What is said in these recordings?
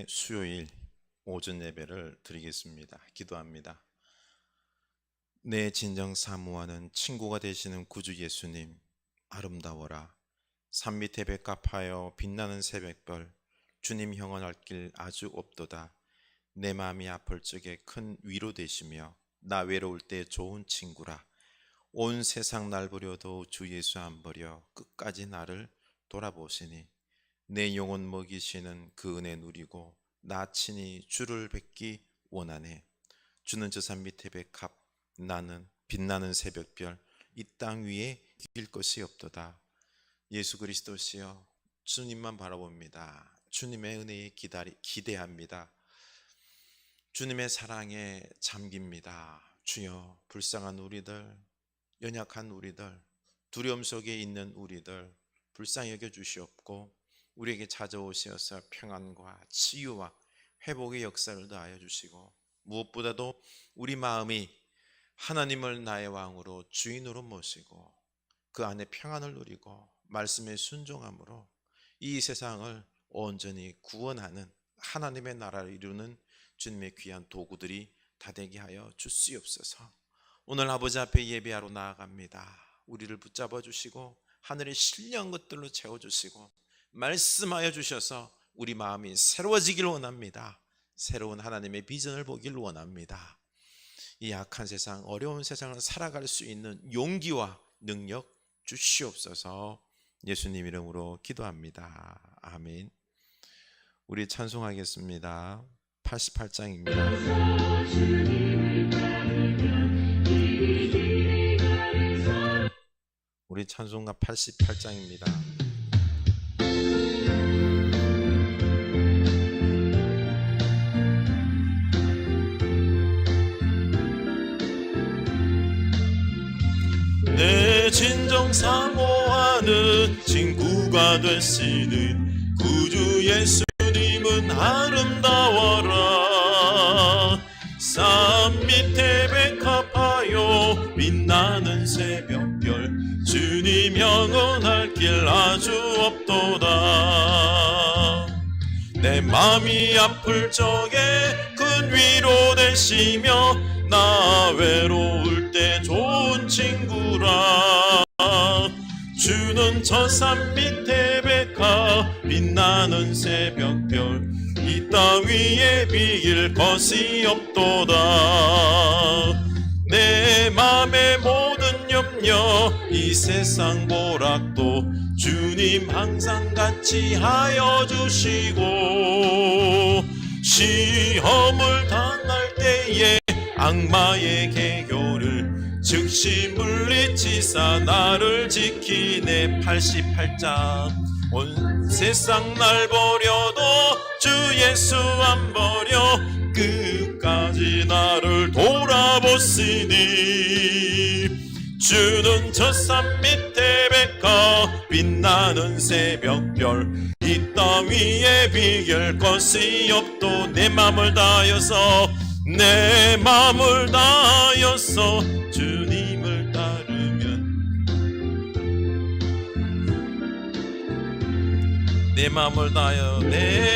2주째 수요일 오전 예배를 드리겠습니다. 기도합니다. 내 진정 사모하는 친구가 되시는 구주 예수님, 아름다워라. 산 밑에 백합하여 빛나는 새벽별, 주님 형언할 길 아주 없도다. 내 마음이 아플 적에 큰 위로 되시며 나 외로울 때 좋은 친구라. 온 세상 날 버려도 주 예수 안 버려 끝까지 나를 돌아보시니 내 영혼 먹이시는 그 은혜 누리고 나 친히 주를 뵙기 원하네. 주는 저 산 밑에 백합, 나는 빛나는 새벽별, 이 땅 위에 이길 것이 없도다. 예수 그리스도시여, 주님만 바라봅니다. 주님의 은혜에 기대합니다. 주님의 사랑에 잠깁니다. 주여, 불쌍한 우리들, 연약한 우리들, 두려움 속에 있는 우리들 불쌍히 여겨주시옵고 우리에게 찾아오셔서 평안과 치유와 회복의 역사를 더하여 주시고 무엇보다도 우리 마음이 하나님을 나의 왕으로 주인으로 모시고 그 안에 평안을 누리고 말씀에 순종함으로 이 세상을 온전히 구원하는 하나님의 나라를 이루는 주님의 귀한 도구들이 다 되게 하여 주시옵소서. 오늘 아버지 앞에 예배하러 나아갑니다. 우리를 붙잡아 주시고 하늘의 신령한 것들로 채워주시고 말씀하여 주셔서 우리 마음이 새로워지길 원합니다. 새로운 하나님의 비전을 보길 원합니다. 이 악한 세상, 어려운 세상을 살아갈 수 있는 용기와 능력 주시옵소서. 예수님 이름으로 기도합니다. 아멘. 우리 찬송하겠습니다. 88장입니다. 우리 찬송가 88장입니다. 내 진정 사모하는 친구가 되시는 구주 예수님은 아름다워라. 산 밑에 백합하여 빛나는 새벽별, 주님 영원할 길 아주 없도다. 내 맘이 아플 적에 큰 위로 되시며 나 외로울 때 좋은 친구라. 주는 저 산 밑에 백합, 빛나는 새벽별, 이 땅 위에 비길 것이 없도다. 내 맘의 모든 염려, 이 세상 보락도 주님 항상 같이 하여 주시고 시험을 당할 때에 악마의 계교를 즉시 물리치사 나를 지키네. 88장. 온 세상 날 버려도 주 예수 안 버려 끝까지 나를 돌아보시니 주는 저 산 밑에 백합, 빛나는 새벽별, 이 땅 위에 비길 것이 없도. 내 맘을 다하여서 내 맘을 다하여서 주님을 따르면 내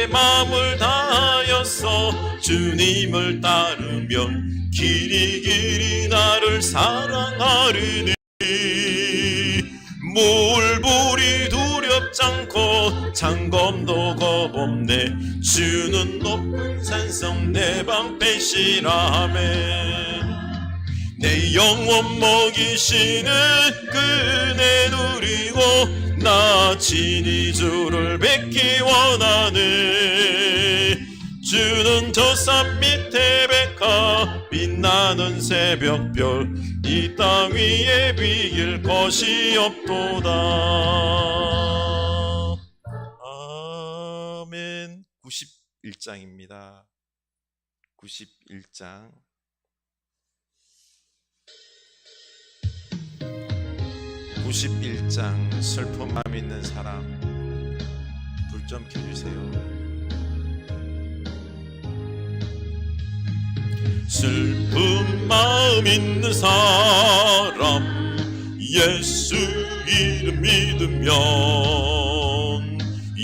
맘을 다하여서 주님을 따르면 길이 나를 사랑하리니 물불이 두렵지 않고 창검도 겁없네. 주는 높은 산성 내 방패시라매. 내 영혼 먹이시는 그네 누리고 나 친히 주를 뵙기 원하네. 주는 저 산 밑에 백합, 빛나는 새벽별, 이 땅 위에 비길 것이 없도다. 아멘. 91장입니다. 91장. 91장. 슬픈 마음 있는 사람 불 좀 켜주세요. 슬픈 마음 있는 사람 예수 이름 믿으면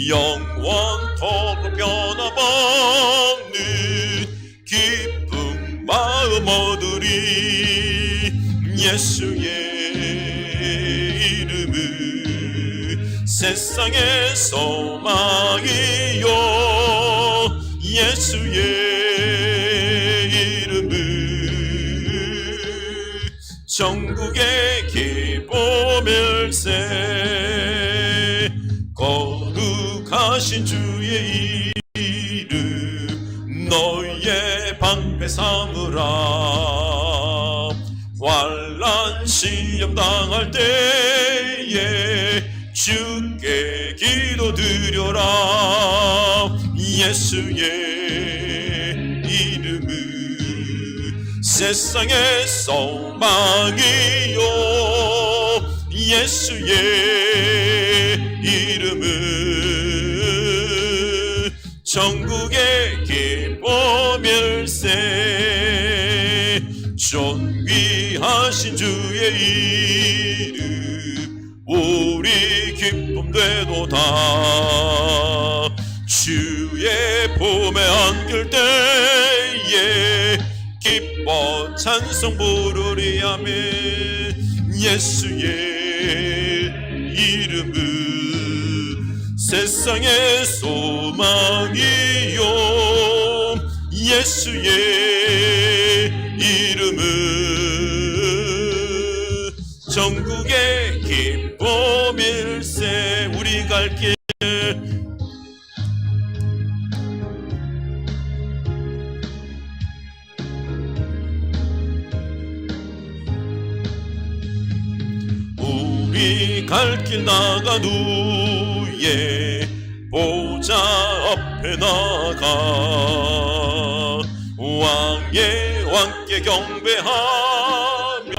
영원토록 변화버리네. 예수의 이름은 세상의 소망이요 예수의 이름은 전국의 기쁨일세 거룩하신 주의 이름 너희의 방패 삼으라 환난 시험 당할 때에 주께 기도드려라 예수의 이름은 세상의 소망이요 예수의 이름은 전국의 기쁨일세 존귀하신 주의 이름 우리 기쁨 되도다 주의 품에 안길 때에 기뻐 찬송 부르리 아멘 예수의 이름은 세상의 소망이요 예수의 이름은 전국의 기쁨일세 우리 갈 길 우리 갈 길 나간 후에 보좌 앞에 나가 왕의 왕께 경배하며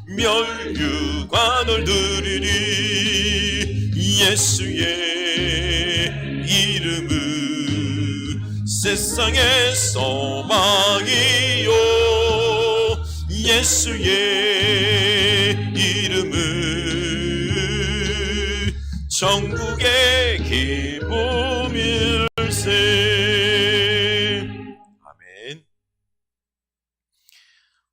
멸류관을 드리리 예수의 이름은 세상의 소망이요 예수의 이름은 전국의 기쁨일세 아멘.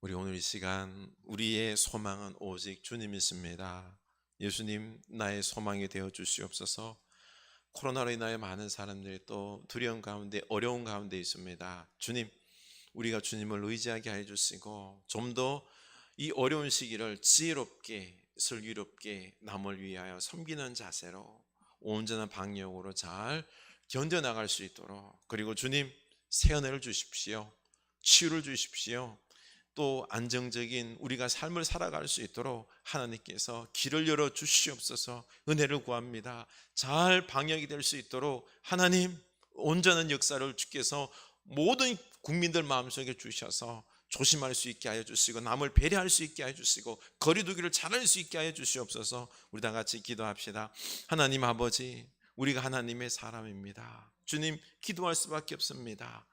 우리 오늘 이 시간 우리의 소망은 오직 주님이십니다. 예수님 나의 소망이 되어 주시옵소서. 코로나로 인하여 많은 사람들이 또 두려움 가운데 어려운 가운데 있습니다. 주님 우리가 주님을 의지하게 해 주시고 좀 더 이 어려운 시기를 지혜롭게 슬기롭게 남을 위하여 섬기는 자세로 온전한 방역으로 잘 견뎌나갈 수 있도록 그리고 주님 새 은혜를 주십시오. 치유를 주십시오. 또 안정적인 우리가 삶을 살아갈 수 있도록 하나님께서 길을 열어 주시옵소서. 은혜를 구합니다. 잘 방역이 될 수 있도록 하나님 온전한 역사를 주께서 모든 국민들 마음속에 주셔서 조심할 수 있게 하여 주시고 남을 배려할 수 있게 하여 주시고 거리두기를 잘할 수 있게 하여 주시옵소서. 우리 다 같이 기도합시다. 하나님 아버지 우리가 하나님의 사람입니다. 주님 기도할 수밖에 없습니다.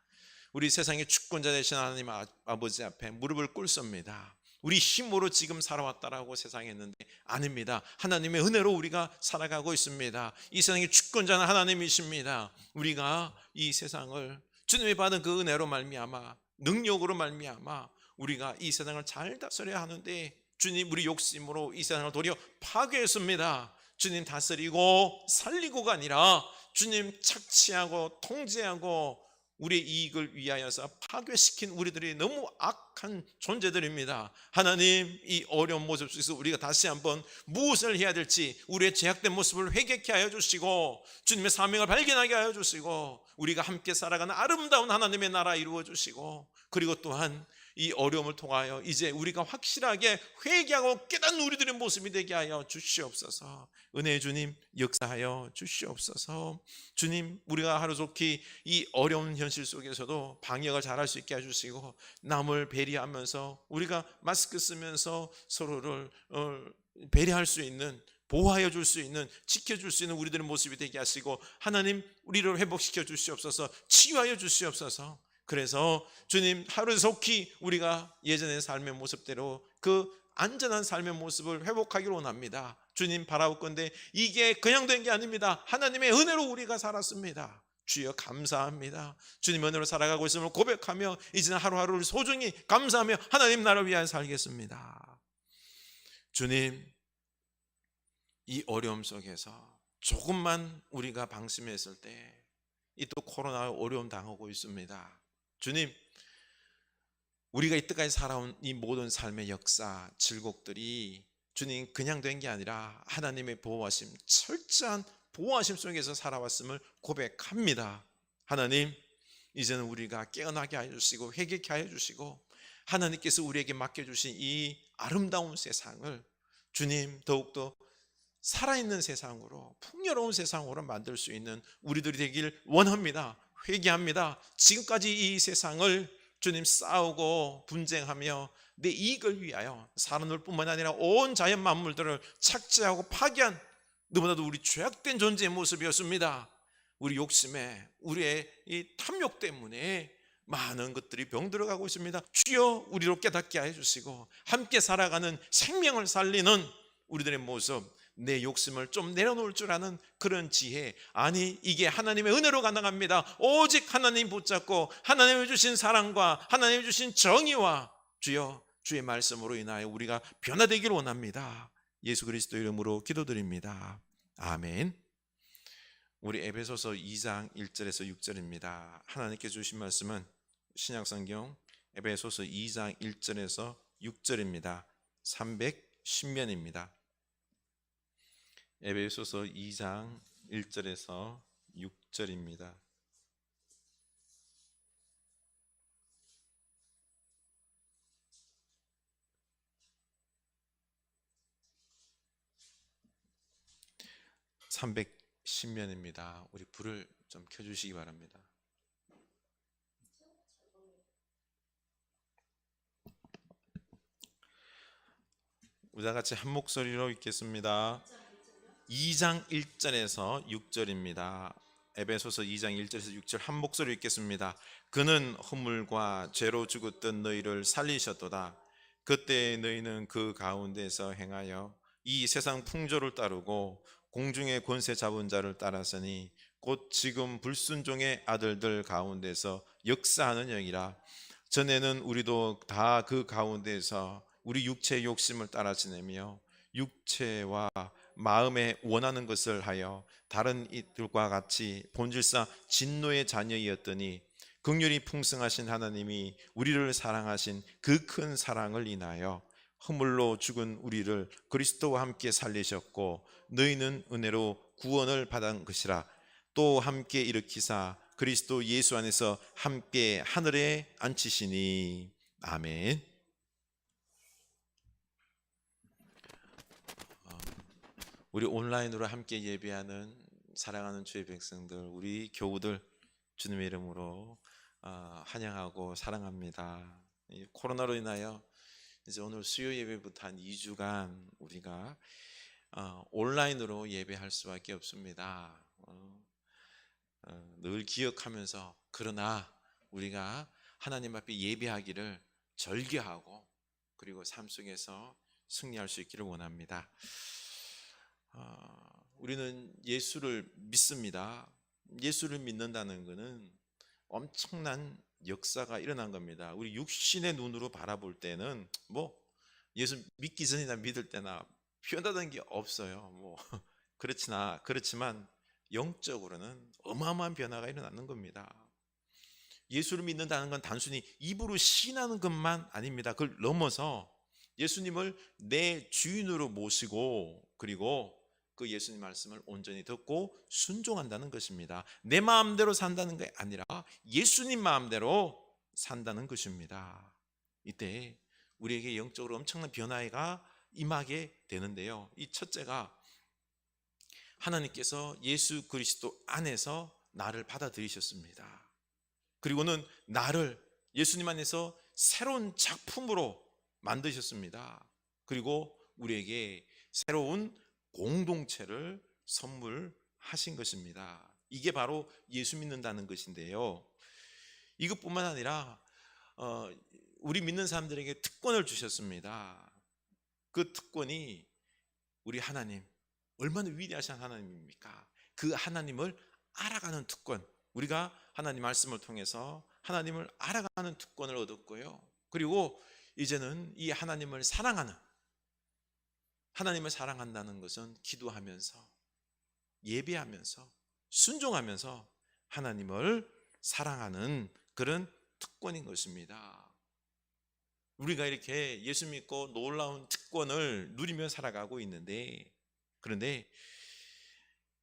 우리 세상의 주권자 되신 하나님 아버지 앞에 무릎을 꿇습니다. 우리 힘으로 지금 살아왔다라고 세상에 했는데 아닙니다. 하나님의 은혜로 우리가 살아가고 있습니다. 이 세상의 주권자는 하나님이십니다. 우리가 이 세상을 주님이 받은 그 은혜로 말미암아 능력으로 말미암아 우리가 이 세상을 잘 다스려야 하는데 주님 우리 욕심으로 이 세상을 도리어 파괴했습니다. 주님 다스리고 살리고가 아니라 주님 착취하고 통제하고 우리의 이익을 위하여서 파괴시킨 우리들이 너무 악한 존재들입니다. 하나님 이 어려운 모습 속에서 우리가 다시 한번 무엇을 해야 될지 우리의 죄악된 모습을 회개케 하여 주시고 주님의 사명을 발견하게 하여 주시고 우리가 함께 살아가는 아름다운 하나님의 나라 이루어 주시고 그리고 또한 이 어려움을 통하여 이제 우리가 확실하게 회개하고 깨닫는 우리들의 모습이 되게 하여 주시옵소서. 은혜의 주님 역사하여 주시옵소서. 주님 우리가 하루속히 이 어려운 현실 속에서도 방역을 잘할 수 있게 해주시고 남을 배려하면서 우리가 마스크 쓰면서 서로를 배려할 수 있는 보호하여 줄 수 있는 지켜줄 수 있는 우리들의 모습이 되게 하시고 하나님 우리를 회복시켜 주시옵소서. 치유하여 주시옵소서. 그래서 주님 하루속히 우리가 예전의 삶의 모습대로 그 안전한 삶의 모습을 회복하기를 원합니다. 주님 바라옵건대 이게 그냥 된 게 아닙니다. 하나님의 은혜로 우리가 살았습니다. 주여 감사합니다. 주님 은혜로 살아가고 있음을 고백하며 이제는 하루하루를 소중히 감사하며 하나님 나라를 위하여 살겠습니다. 주님, 이 어려움 속에서 조금만 우리가 방심했을 때 이 또 코로나 어려움 당하고 있습니다. 주님, 우리가 이때까지 살아온 이 모든 삶의 역사, 질곡들이 주님 그냥 된 게 아니라 하나님의 보호하심, 철저한 보호하심 속에서 살아왔음을 고백합니다. 하나님, 이제는 우리가 깨어나게 하여 주시고 회개케 하여 주시고 하나님께서 우리에게 맡겨주신 이 아름다운 세상을 주님 더욱더 살아있는 세상으로, 풍요로운 세상으로 만들 수 있는 우리들이 되길 원합니다. 회개합니다. 지금까지 이 세상을 주님 싸우고 분쟁하며 내 이익을 위하여 살아놀 뿐만 아니라 온 자연 만물들을 착취하고 파괴한 너무나도 우리 죄악된 존재의 모습이었습니다. 우리 욕심에, 우리의 이 탐욕 때문에 많은 것들이 병들어가고 있습니다. 주여 우리로 깨닫게 해주시고 함께 살아가는 생명을 살리는 우리들의 모습, 내 욕심을 좀 내려놓을 줄 아는 그런 지혜, 아니 이게 하나님의 은혜로 가능합니다. 오직 하나님 붙잡고 하나님이 주신 사랑과 하나님이 주신 정의와 주여 주의 말씀으로 인하여 우리가 변화되기를 원합니다. 예수 그리스도 이름으로 기도드립니다. 아멘. 우리 에베소서 2장 1절에서 6절입니다. 하나님께 주신 말씀은 신약성경 에베소서 2장 1절에서 6절입니다. 310면입니다. 에베소서 2장 1절에서 6절입니다. (310면입니다) 우리 불을 좀 켜주시기 바랍니다. 우리 다 같이 한 목소리로 읽겠습니다. 2장 1절에서 6절입니다. 에베소서 2장 1절에서 6절 한 목소리 읽겠습니다. 그는 허물과 죄로 죽었던 너희를 살리셨도다. 그때 너희는 그 가운데서 행하여 이 세상 풍조를 따르고 공중의 권세 잡은 자를 따랐으니 곧 지금 불순종의 아들들 가운데서 역사하는 영이라. 전에는 우리도 다 그 가운데서 우리 육체의 욕심을 따라 지내며 육체와 마음에 원하는 것을 하여 다른 이들과 같이 본질상 진노의 자녀이었더니 긍휼이 풍성하신 하나님이 우리를 사랑하신 그 큰 사랑을 인하여 허물로 죽은 우리를 그리스도와 함께 살리셨고 너희는 은혜로 구원을 받은 것이라. 또 함께 일으키사 그리스도 예수 안에서 함께 하늘에 앉히시니. 아멘. 우리 온라인으로 함께 예배하는 사랑하는 주의 백성들, 우리 교우들 주님의 이름으로 환영하고 사랑합니다. 코로나로 인하여 이제 오늘 수요 예배부터 한 2주간 우리가 온라인으로 예배할 수밖에 없습니다. 늘 기억하면서 그러나 우리가 하나님 앞에 예배하기를 절개하고 그리고 삶 속에서 승리할 수 있기를 원합니다. 우리는 예수를 믿습니다. 예수를 믿는다는 것은 엄청난 역사가 일어난 겁니다. 우리 육신의 눈으로 바라볼 때는 뭐 예수 믿기 전이나 믿을 때나 변화된 게 없어요. 그렇지만 영적으로는 어마어마한 변화가 일어나는 겁니다. 예수를 믿는다는 건 단순히 입으로 신하는 것만 아닙니다. 그걸 넘어서 예수님을 내 주인으로 모시고 그리고 그 예수님 말씀을 온전히 듣고 순종한다는 것입니다. 내 마음대로 산다는 게 아니라 예수님 마음대로 산다는 것입니다. 이때 우리에게 영적으로 엄청난 변화가 임하게 되는데요. 이 첫째가 하나님께서 예수 그리스도 안에서 나를 받아들이셨습니다. 그리고는 나를 예수님 안에서 새로운 작품으로 만드셨습니다. 그리고 우리에게 새로운 공동체를 선물하신 것입니다. 이게 바로 예수 믿는다는 것인데요. 이것뿐만 아니라 우리 믿는 사람들에게 특권을 주셨습니다. 그 특권이 우리 하나님, 얼마나 위대하신 하나님입니까? 그 하나님을 알아가는 특권, 우리가 하나님 말씀을 통해서 하나님을 알아가는 특권을 얻었고요. 그리고 이제는 이 하나님을 사랑하는 하나님을 사랑한다는 것은 기도하면서, 예배하면서, 순종하면서 하나님을 사랑하는 그런 특권인 것입니다. 우리가 이렇게 예수 믿고 놀라운 특권을 누리며 살아가고 있는데, 그런데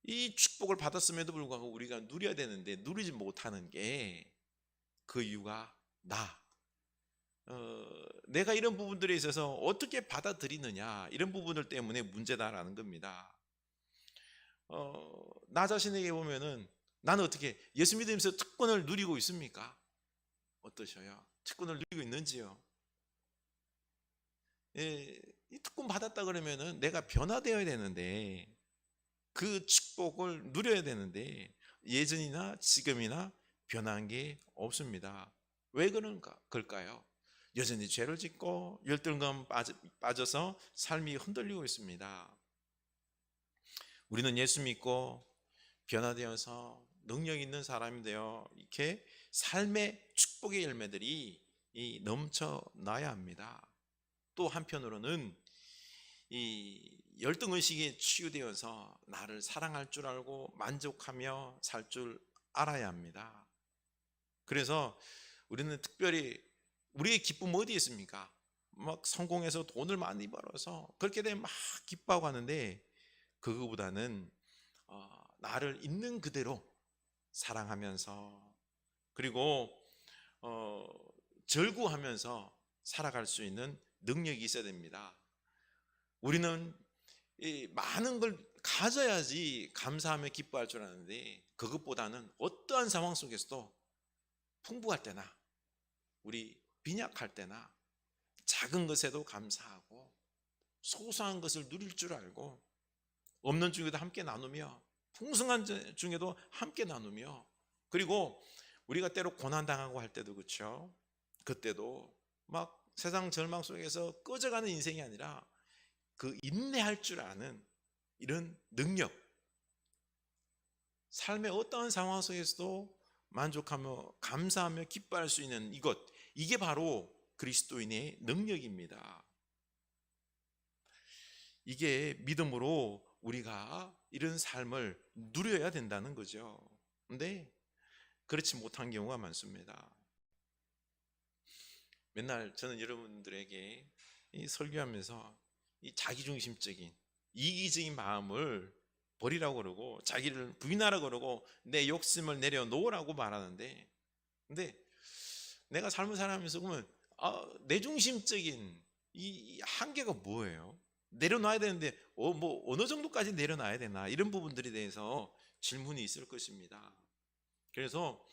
이 축복을 받았음에도 불구하고 우리가 누려야 되는데 누리지 못하는 게, 그 이유가 내가 이런 부분들에 있어서 어떻게 받아들이느냐, 이런 부분들 때문에 문제다라는 겁니다. 나 자신에게 보면은, 나는 어떻게 예수 믿으면서 특권을 누리고 있습니까? 어떠셔요? 특권을 누리고 있는지요? 예, 이 특권 받았다 그러면은 내가 변화되어야 되는데, 그 축복을 누려야 되는데 예전이나 지금이나 변한 게 없습니다. 왜 그럴까요? 여전히 죄를 짓고 열등감 빠져서 삶이 흔들리고 있습니다. 우리는 예수 믿고 변화되어서 능력 있는 사람이 되어 이렇게 삶의 축복의 열매들이 넘쳐나야 합니다. 또 한편으로는 이 열등의식에 치유되어서 나를 사랑할 줄 알고 만족하며 살 줄 알아야 합니다. 그래서 우리는 특별히, 우리의 기쁨은 어디에 있습니까? 막 성공해서 돈을 많이 벌어서 그렇게 되면 막 기뻐하고 하는데, 그거보다는 나를 있는 그대로 사랑하면서, 그리고 절구하면서 살아갈 수 있는 능력이 있어야 됩니다. 우리는 이 많은 걸 가져야지 감사하며 기뻐할 줄 아는데, 그것보다는 어떠한 상황 속에서도 풍부할 때나 우리 빈약할 때나 작은 것에도 감사하고 소소한 것을 누릴 줄 알고, 없는 중에도 함께 나누며 풍성한 중에도 함께 나누며, 그리고 우리가 때로 고난당하고 할 때도 그렇죠. 그때도 막 세상 절망 속에서 꺼져가는 인생이 아니라 그 인내할 줄 아는 이런 능력, 삶의 어떠한 상황 속에서도 만족하며 감사하며 기뻐할 수 있는 이게 바로 그리스도인의 능력입니다. 이게 믿음으로 우리가 이런 삶을 누려야 된다는 거죠. 근데 그렇지 못한 경우가 많습니다. 맨날 저는 여러분들에게 설교하면서 이 자기중심적인 이기적인 마음을 버리라고 그러고, 자기를 부인하라고 그러고, 내 욕심을 내려놓으라고 말하는데, 근데 내가 삶을 살아가면서 보면 내중심적인 이 한계가 뭐예요? 내려놔야 되는데 뭐 어느 정도까지 내려놔야 되나, 이런 부분들에 대해서 질문이 있을 것입니다. 그래서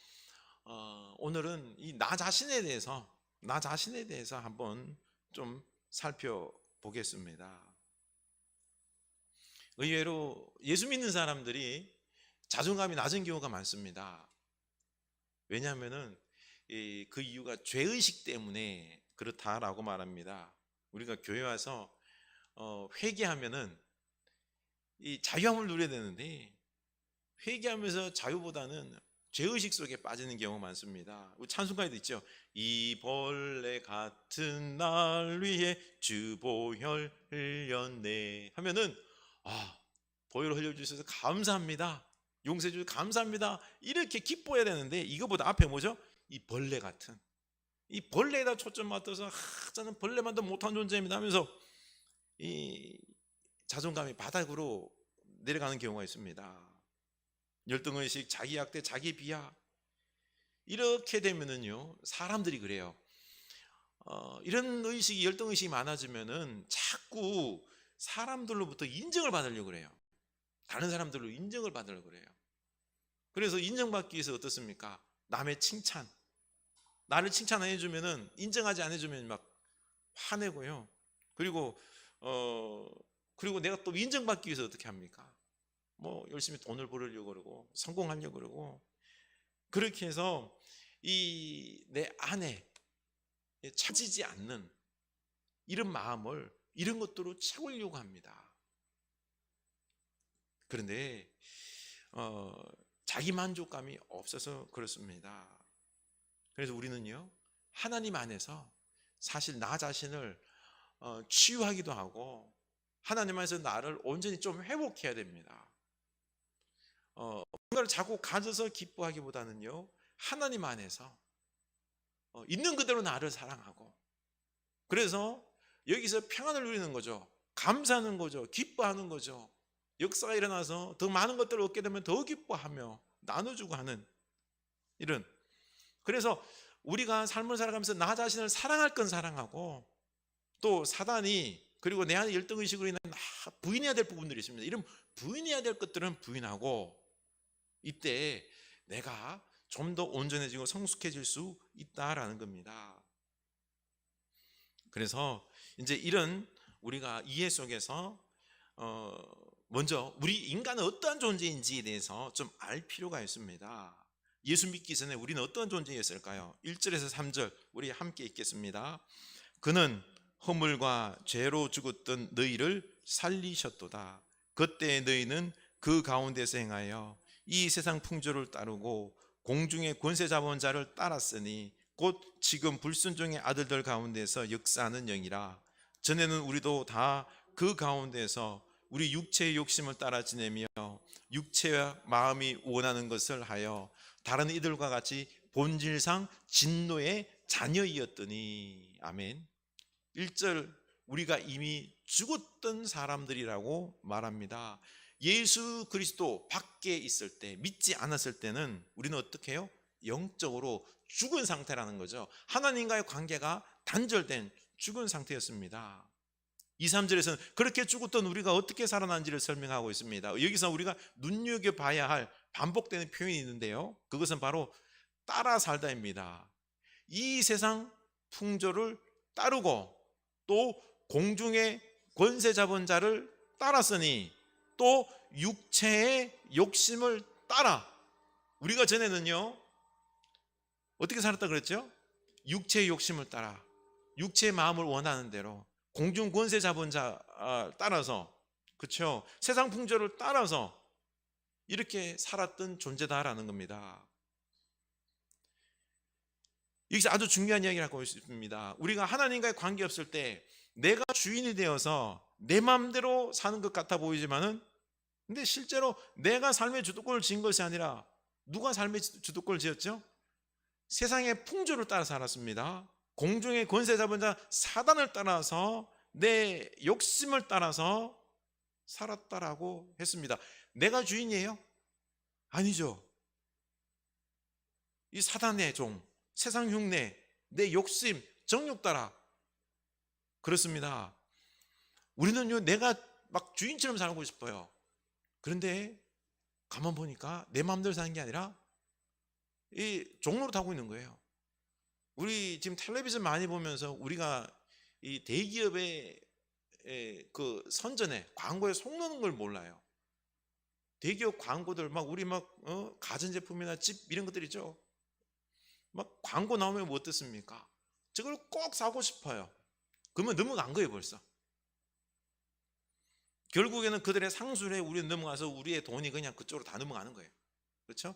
오늘은 이 나 자신에 대해서 한번 좀 살펴보겠습니다. 의외로 예수 믿는 사람들이 자존감이 낮은 경우가 많습니다. 왜냐하면은 그 이유가 죄의식 때문에 그렇다라고 말합니다. 우리가 교회 와서 회개하면은 이 자유함을 누려야 되는데, 회개하면서 자유보다는 죄의식 속에 빠지는 경우가 많습니다. 찬송가에도 있죠. 이 벌레 같은 날 위해 주 보혈 흘렸네 하면은, 보혈 흘려주셔서 감사합니다, 용서해 주셔서 감사합니다, 이렇게 기뻐해야 되는데, 이거보다 앞에 뭐죠? 이 벌레 같은, 이 벌레에다 초점 맞춰서 저는 벌레만도 못한 존재입니다 하면서 이 자존감이 바닥으로 내려가는 경우가 있습니다. 열등의식, 자기학대, 자기 비하, 이렇게 되면은요, 사람들이 그래요. 이런 의식이, 열등의식이 많아지면은 자꾸 사람들로부터 인정을 받으려고 그래요. 다른 사람들로 인정을 받으려고 그래요. 그래서 인정받기 위해서 어떻습니까? 남의 칭찬, 나를 칭찬 안 해주면은, 인정하지 안 해주면 막 화내고요. 그리고 내가 또 인정받기 위해서 어떻게 합니까? 뭐 열심히 돈을 벌으려고 그러고 성공하려고 그러고, 그렇게 해서 이 내 안에 차지지 않는 이런 마음을 이런 것들로 채우려고 합니다. 그런데 자기 만족감이 없어서 그렇습니다. 그래서 우리는요, 하나님 안에서 사실 나 자신을 치유하기도 하고 하나님 안에서 나를 온전히 좀 회복해야 됩니다. 뭔가를 자꾸 가져서 기뻐하기보다는요, 하나님 안에서 있는 그대로 나를 사랑하고, 그래서 여기서 평안을 누리는 거죠. 감사하는 거죠. 기뻐하는 거죠. 역사가 일어나서 더 많은 것들을 얻게 되면 더 기뻐하며 나눠주고 하는 이런. 그래서 우리가 삶을 살아가면서 나 자신을 사랑할 건 사랑하고, 또 사단이 그리고 내 안에 열등의식으로 인해 부인해야 될 부분들이 있습니다. 이런 부인해야 될 것들은 부인하고, 이때 내가 좀 더 온전해지고 성숙해질 수 있다라는 겁니다. 그래서 이제 이런 우리가 이해 속에서 먼저 우리 인간은 어떠한 존재인지에 대해서 좀 알 필요가 있습니다. 예수 믿기 전에 우리는 어떤 존재였을까요? 1절에서 3절 우리 함께 읽겠습니다. 그는 허물과 죄로 죽었던 너희를 살리셨도다. 그때 너희는 그 가운데서 행하여 이 세상 풍조를 따르고 공중의 권세 잡은 자를 따랐으니 곧 지금 불순종의 아들들 가운데서 역사하는 영이라. 전에는 우리도 다 그 가운데서 우리 육체의 욕심을 따라 지내며 육체와 마음이 원하는 것을 하여 다른 이들과 같이 본질상 진노의 자녀이었더니. 아멘. 1절 우리가 이미 죽었던 사람들이라고 말합니다. 예수 그리스도 밖에 있을 때, 믿지 않았을 때는 우리는 어떻게 해요? 영적으로 죽은 상태라는 거죠. 하나님과의 관계가 단절된 죽은 상태였습니다. 2, 3절에서는 그렇게 죽었던 우리가 어떻게 살아난지를 설명하고 있습니다. 여기서 우리가 눈여겨봐야 할 반복되는 표현이 있는데요, 그것은 바로 따라 살다입니다. 이 세상 풍조를 따르고 또 공중의 권세 잡은 자를 따랐으니 또 육체의 욕심을 따라. 우리가 전에는요 어떻게 살았다 그랬죠? 육체의 욕심을 따라, 육체의 마음을 원하는 대로 공중 권세 잡은 자 따라서, 그렇죠? 세상 풍조를 따라서 이렇게 살았던 존재다라는 겁니다. 여기서 아주 중요한 이야기를 하고 있습니다. 우리가 하나님과의 관계 없을 때 내가 주인이 되어서 내 마음대로 사는 것 같아 보이지만은, 근데 실제로 내가 삶의 주도권을 지은 것이 아니라 누가 삶의 주도권을 지었죠? 세상의 풍조를 따라 살았습니다. 공중의 권세 잡은 자 사단을 따라서 내 욕심을 따라서 살았다라고 했습니다. 내가 주인이에요? 아니죠. 이 사단의 종, 세상 흉내, 내 욕심, 정욕 따라. 그렇습니다. 우리는요 내가 막 주인처럼 살고 싶어요. 그런데 가만 보니까 내 마음대로 사는 게 아니라 이 종로로 타고 있는 거예요. 우리 지금 텔레비전 많이 보면서 우리가 이 대기업의 그 선전에 광고에 속는 걸 몰라요. 대기업 광고들 막 우리 막 가전제품이나 집 이런 것들 있죠. 막 광고 나오면 뭐 어떻습니까? 저걸 꼭 사고 싶어요. 그러면 넘어간 거예요 벌써. 결국에는 그들의 상술에 우리는 넘어가서 우리의 돈이 그냥 그쪽으로 다 넘어가는 거예요. 그렇죠?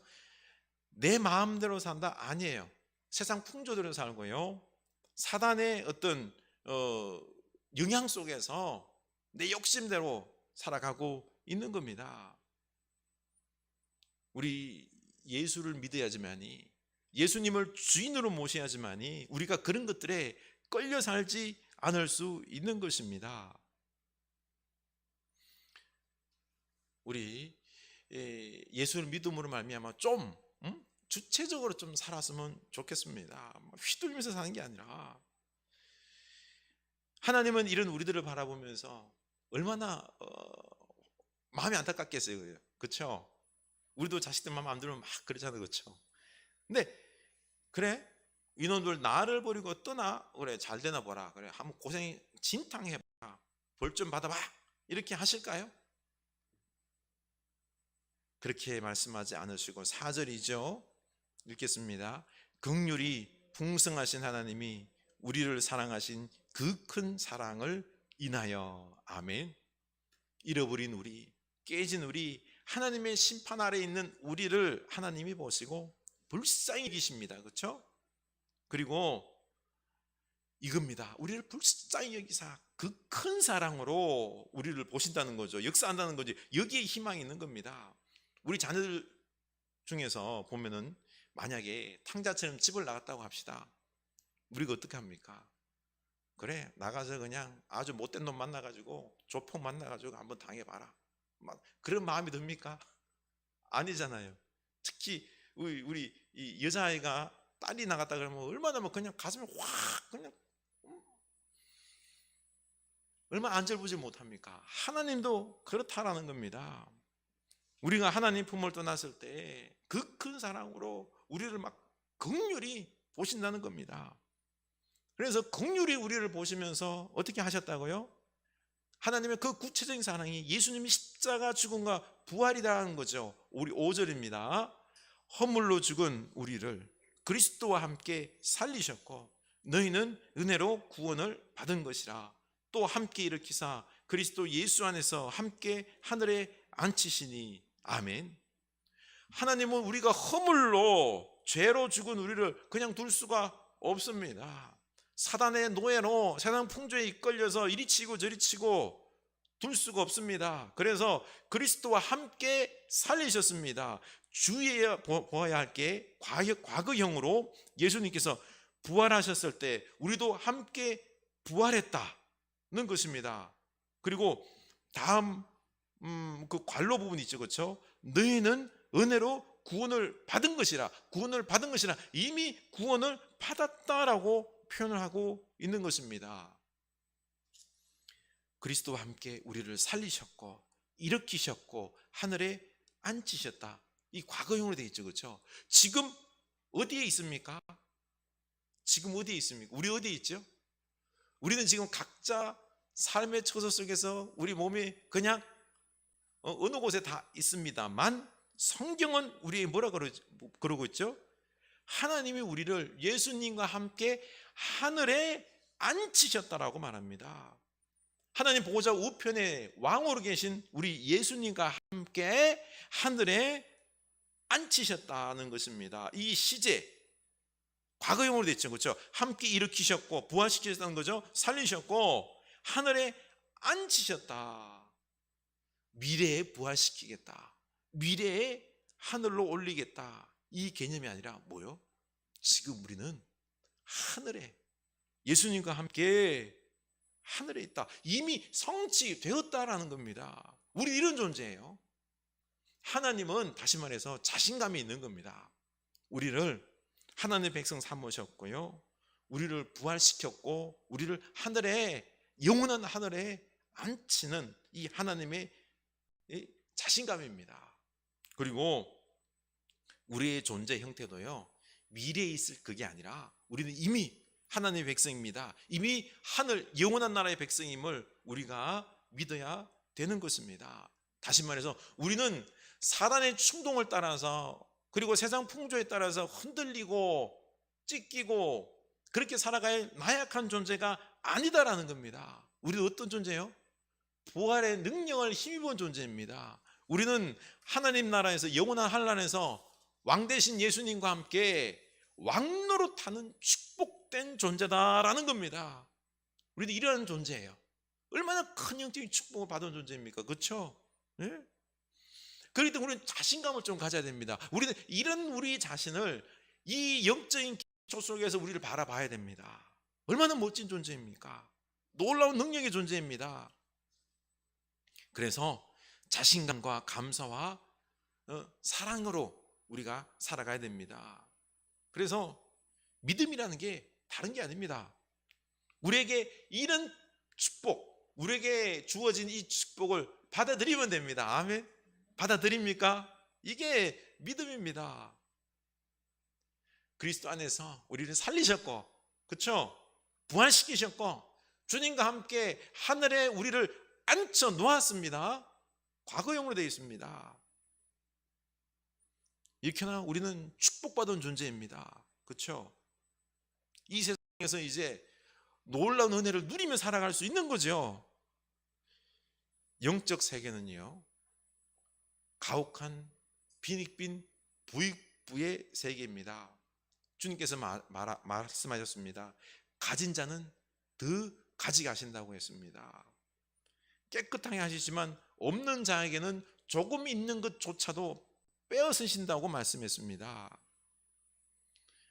내 마음대로 산다? 아니에요. 세상 풍조대로 살고요, 사단의 어떤 영향 속에서 내 욕심대로 살아가고 있는 겁니다. 우리 예수를 믿어야지만이, 예수님을 주인으로 모셔야지만이 우리가 그런 것들에 끌려 살지 않을 수 있는 것입니다. 우리 예수를 믿음으로 말미암아 좀 주체적으로 좀 살았으면 좋겠습니다. 휘둘리면서 사는 게 아니라, 하나님은 이런 우리들을 바라보면서 얼마나 마음이 안타깝겠어요. 그렇죠? 우리도 자식들 마음 안 들으면 막 그러잖아요. 그렇죠? 근데 그래, 이놈들 나를 버리고 떠나, 그래 잘 되나 보라, 그래 한번 고생 진탕해봐, 벌 좀 받아봐, 이렇게 하실까요? 그렇게 말씀하지 않으시고 4절이죠. 읽겠습니다. 긍휼이 풍성하신 하나님이 우리를 사랑하신 그 큰 사랑을 인하여. 아멘. 잃어버린 우리, 깨진 우리, 하나님의 심판 아래 있는 우리를 하나님이 보시고 불쌍히 여기십니다. 그렇죠? 그리고 이겁니다. 우리를 불쌍히 여기사 그 큰 사랑으로 우리를 보신다는 거죠. 역사한다는 거지. 여기에 희망이 있는 겁니다. 우리 자녀들 중에서 보면은 만약에 탕자처럼 집을 나갔다고 합시다. 우리가 어떻게 합니까? 그래, 나가서 그냥 아주 못된 놈 만나가지고 조폭 만나가지고 한번 당해봐라, 막 그런 마음이 듭니까? 아니잖아요. 특히 우리 이 여자아이가 딸이 나갔다 그러면 얼마나 뭐 그냥 가슴이 확 그냥 얼마나 안절부절 못합니까? 하나님도 그렇다라는 겁니다. 우리가 하나님 품을 떠났을 때 그 큰 사랑으로 우리를 막 긍휼히 보신다는 겁니다. 그래서 긍휼히 우리를 보시면서 어떻게 하셨다고요? 하나님의 그 구체적인 사랑이 예수님이 십자가 죽음과 부활이라는 거죠. 우리 5절입니다. 허물로 죽은 우리를 그리스도와 함께 살리셨고 너희는 은혜로 구원을 받은 것이라. 또 함께 일으키사 그리스도 예수 안에서 함께 하늘에 앉히시니. 아멘. 하나님은 우리가 허물로 죄로 죽은 우리를 그냥 둘 수가 없습니다. 사단의 노예로 세상 풍조에 이끌려서 이리 치고 저리 치고 둘 수가 없습니다. 그래서 그리스도와 함께 살리셨습니다. 주의해야 보아야 할 게 과거형으로 예수님께서 부활하셨을 때 우리도 함께 부활했다는 것입니다. 그리고 다음 그 관로 부분 있죠, 그렇죠? 너희는 은혜로 구원을 받은 것이라. 구원을 받은 것이라. 이미 구원을 받았다라고 표현을 하고 있는 것입니다. 그리스도와 함께 우리를 살리셨고 일으키셨고 하늘에 앉히셨다. 이 과거형으로 되어 있죠, 그렇죠? 지금 어디에 있습니까? 지금 어디에 있습니까? 우리 어디에 있죠? 우리는 지금 각자 삶의 처소 속에서 우리 몸이 그냥 어느 곳에 다 있습니다만 성경은 우리에게 뭐라 그러고 있죠? 하나님이 우리를 예수님과 함께 하늘에 앉히셨다라고 말합니다. 하나님 보호자 우편에 왕으로 계신 우리 예수님과 함께 하늘에 앉히셨다는 것입니다. 이 시제 과거형으로 됐죠, 그렇죠? 함께 일으키셨고 부활시키셨다는 거죠. 살리셨고 하늘에 앉히셨다. 미래에 부활시키겠다, 미래에 하늘로 올리겠다, 이 개념이 아니라 뭐요? 지금 우리는 하늘에 예수님과 함께 하늘에 있다. 이미 성취되었다라는 겁니다. 우리 이런 존재예요. 하나님은 다시 말해서 자신감이 있는 겁니다. 우리를 하나님의 백성 삼으셨고요, 우리를 부활시켰고 우리를 하늘에, 영원한 하늘에 앉히는 이 하나님의 자신감입니다. 그리고 우리의 존재 형태도요, 미래에 있을 그게 아니라 우리는 이미 하나님의 백성입니다. 이미 하늘 영원한 나라의 백성임을 우리가 믿어야 되는 것입니다. 다시 말해서 우리는 사단의 충동을 따라서 그리고 세상 풍조에 따라서 흔들리고 찢기고 그렇게 살아갈 나약한 존재가 아니다라는 겁니다. 우리는 어떤 존재예요? 부활의 능력을 힘입은 존재입니다. 우리는 하나님 나라에서, 영원한 한란에서 왕 대신 예수님과 함께 왕노릇하는 축복된 존재다라는 겁니다. 우리도 이러한 존재예요. 얼마나 큰 영적인 축복을 받은 존재입니까? 그렇죠? 네? 그렇기 때문에 우리는 자신감을 좀 가져야 됩니다. 우리는 이런 우리 자신을 이 영적인 기초 속에서 우리를 바라봐야 됩니다. 얼마나 멋진 존재입니까? 놀라운 능력의 존재입니다. 그래서 자신감과 감사와 사랑으로 우리가 살아가야 됩니다. 그래서 믿음이라는 게 다른 게 아닙니다. 우리에게 이런 축복, 우리에게 주어진 이 축복을 받아들이면 됩니다. 아멘. 받아들입니까? 이게 믿음입니다. 그리스도 안에서 우리를 살리셨고, 그렇죠? 부활시키셨고, 주님과 함께 하늘에 우리를 앉혀 놓았습니다. 과거형으로 되어 있습니다. 이렇게나 우리는 축복받은 존재입니다. 그렇죠? 이 세상에서 이제 놀라운 은혜를 누리며 살아갈 수 있는 거죠. 영적 세계는요, 가혹한 빈익빈 부익부의 세계입니다. 주님께서 말씀하셨습니다. 가진 자는 더 가지게 하신다고 했습니다. 깨끗하게 하시지만 없는 자에게는 조금 있는 것조차도 빼앗으신다고 말씀했습니다.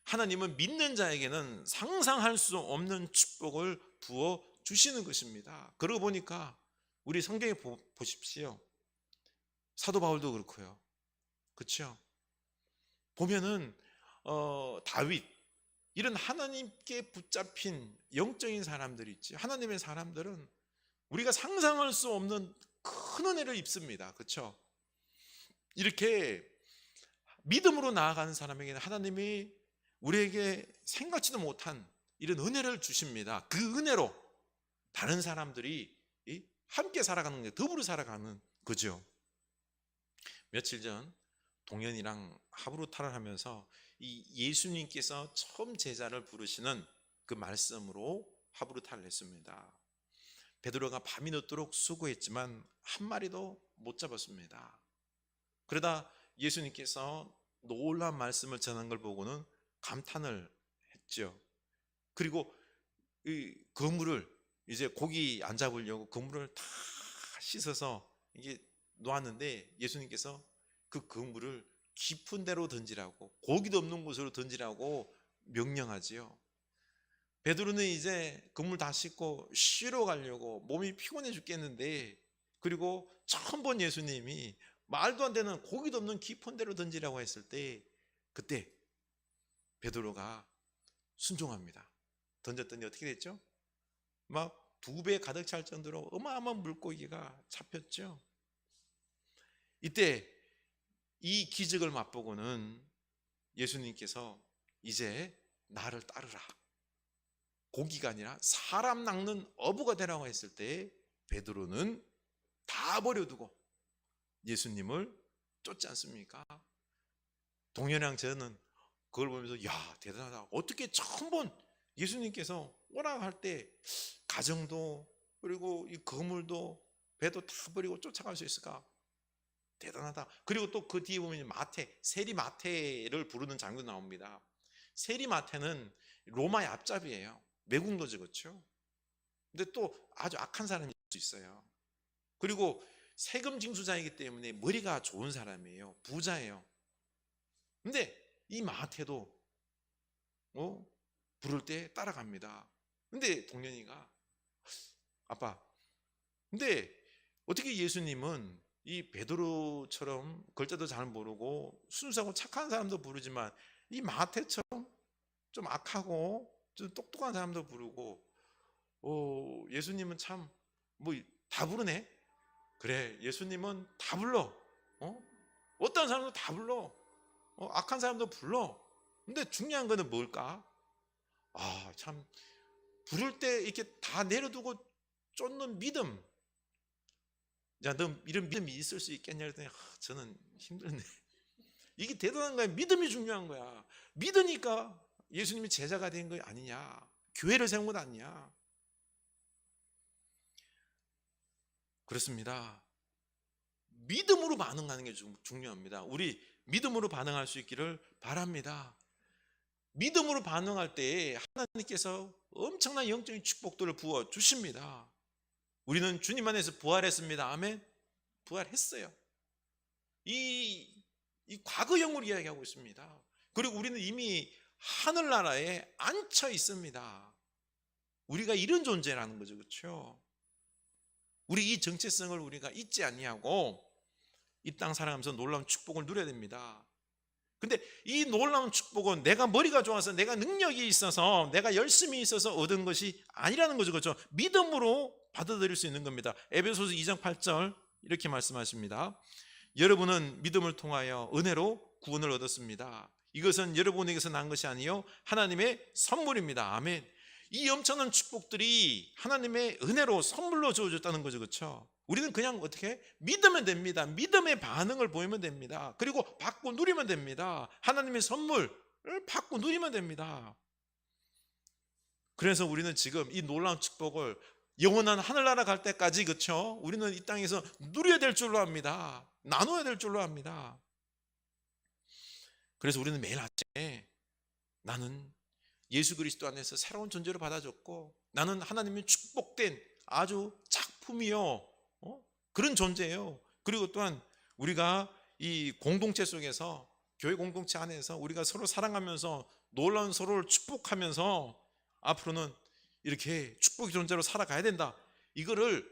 하나님은 믿는 자에게는 상상할 수 없는 축복을 부어 주시는 것입니다. 그러고 보니까 우리 성경에 보십시오. 사도 바울도 그렇고요. 그렇죠? 보면은 다윗, 이런 하나님께 붙잡힌 영적인 사람들이 있지. 하나님의 사람들은 우리가 상상할 수 없는 큰 은혜를 입습니다. 그렇죠? 이렇게 믿음으로 나아가는 사람에게는 하나님이 우리에게 생각지도 못한 이런 은혜를 주십니다. 그 은혜로 다른 사람들이 함께 살아가는 게, 더불어 살아가는 거죠. 며칠 전 동현이랑 하브루타를 하면서 이 예수님께서 처음 제자를 부르시는 그 말씀으로 하브루타를 했습니다. 베드로가 밤이 늦도록 수고했지만 한 마리도 못 잡았습니다. 그러다 예수님께서 놀라운 말씀을 전한 걸 보고는 감탄을 했죠. 그리고 이 그물을, 이제 고기 안 잡으려고 그물을 다 씻어서 이게 놓았는데 예수님께서 그 그물을 깊은 데로 던지라고, 고기도 없는 곳으로 던지라고 명령하지요. 베드로는 이제 그물 다 씻고 쉬러 가려고 몸이 피곤해 죽겠는데, 그리고 처음 본 예수님이 말도 안 되는 고기도 없는 깊은 데로 던지라고 했을 때, 그때 베드로가 순종합니다. 던졌더니 어떻게 됐죠? 막 2배 가득 찰 정도로 어마어마한 물고기가 잡혔죠. 이때 이 기적을 맛보고는 예수님께서 이제 나를 따르라, 고기가 아니라 사람 낚는 어부가 되라고 했을 때 베드로는 다 버려두고 예수님을 쫓지 않습니까? 동현이랑 저는 그걸 보면서 야, 대단하다. 어떻게 처음 본 예수님께서 오라고 할 때 가정도, 그리고 이 거물도, 배도 다 버리고 쫓아갈 수 있을까? 대단하다. 그리고 또 그 뒤에 보면 마태, 세리 마태를 부르는 장면 나옵니다. 세리 마태는 로마의 앞잡이에요. 매국노죠, 그렇죠? 근데 또 아주 악한 사람일 수 있어요. 그리고 세금 징수자이기 때문에 머리가 좋은 사람이에요. 부자예요. 근데 이 마태도 부를 때 따라갑니다. 근데 동현이가 아빠, 근데 어떻게 예수님은 이 베드로처럼 글자도 잘 모르고 순수하고 착한 사람도 부르지만 이 마태처럼 좀 악하고 좀 똑똑한 사람도 부르고 예수님은 참 뭐 다 부르네. 그래, 예수님은 다 불러. 어떤 사람도 다 불러. 악한 사람도 불러. 근데 중요한 거는 뭘까? 아, 참 부를 때 이렇게 다 내려두고 쫓는 믿음. 야, 너 이런 믿음이 있을 수 있겠냐 그랬더니 저는 힘드네. 이게 대단한 거야. 믿음이 중요한 거야. 믿으니까 예수님이 제자가 된 거 아니냐, 교회를 세운 것 아니냐. 그렇습니다. 믿음으로 반응하는 게 중요합니다. 우리 믿음으로 반응할 수 있기를 바랍니다. 믿음으로 반응할 때 하나님께서 엄청난 영적인 축복들을 부어 주십니다. 우리는 주님 안에서 부활했습니다. 아멘. 부활했어요. 이 과거형으로 이야기하고 있습니다. 그리고 우리는 이미 하늘나라에 앉혀 있습니다. 우리가 이런 존재라는 거죠, 그렇죠? 우리 이 정체성을 우리가 잊지 아니하고 이 땅 살아가면서 놀라운 축복을 누려야 됩니다. 근데 이 놀라운 축복은 내가 머리가 좋아서, 내가 능력이 있어서, 내가 열심히 있어서 얻은 것이 아니라는 거죠, 그렇죠? 믿음으로 받아들일 수 있는 겁니다. 에베소서 2장 8절 이렇게 말씀하십니다. 여러분은 믿음을 통하여 은혜로 구원을 얻었습니다. 이것은 여러분에게서 난 것이 아니요 하나님의 선물입니다. 아멘. 이 엄청난 축복들이 하나님의 은혜로 선물로 주어졌다는 거죠, 그렇죠? 우리는 그냥 어떻게 믿으면 됩니다. 믿음의 반응을 보이면 됩니다. 그리고 받고 누리면 됩니다. 하나님의 선물을 받고 누리면 됩니다. 그래서 우리는 지금 이 놀라운 축복을 영원한 하늘나라 갈 때까지, 그렇죠? 우리는 이 땅에서 누려야 될 줄로 압니다. 나눠야 될 줄로 압니다. 그래서 우리는 매일 아침에 나는 예수 그리스도 안에서 새로운 존재로 받아줬고 나는 하나님의 축복된 아주 작품이요, 그런 존재예요. 그리고 또한 우리가 이 공동체 속에서, 교회 공동체 안에서 우리가 서로 사랑하면서 놀라운 서로를 축복하면서 앞으로는 이렇게 축복의 존재로 살아가야 된다. 이거를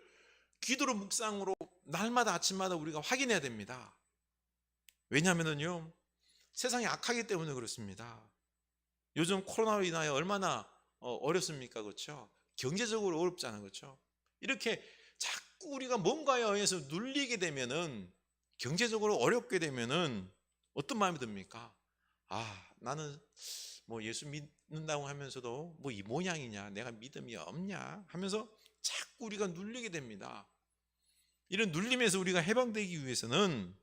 기도로 묵상으로 날마다 아침마다 우리가 확인해야 됩니다. 왜냐하면요, 세상이 악하기 때문에 그렇습니다. 요즘 코로나로 인하여 얼마나 어렵습니까? 그렇죠? 경제적으로 어렵잖아요. 그렇죠? 이렇게 자꾸 우리가 뭔가에 의해서 눌리게 되면은, 경제적으로 어렵게 되면은 어떤 마음이 듭니까? 나는 뭐 예수 믿는다고 하면서도 뭐 이 모양이냐, 내가 믿음이 없냐 하면서 자꾸 우리가 눌리게 됩니다. 이런 눌림에서 우리가 해방되기 위해서는,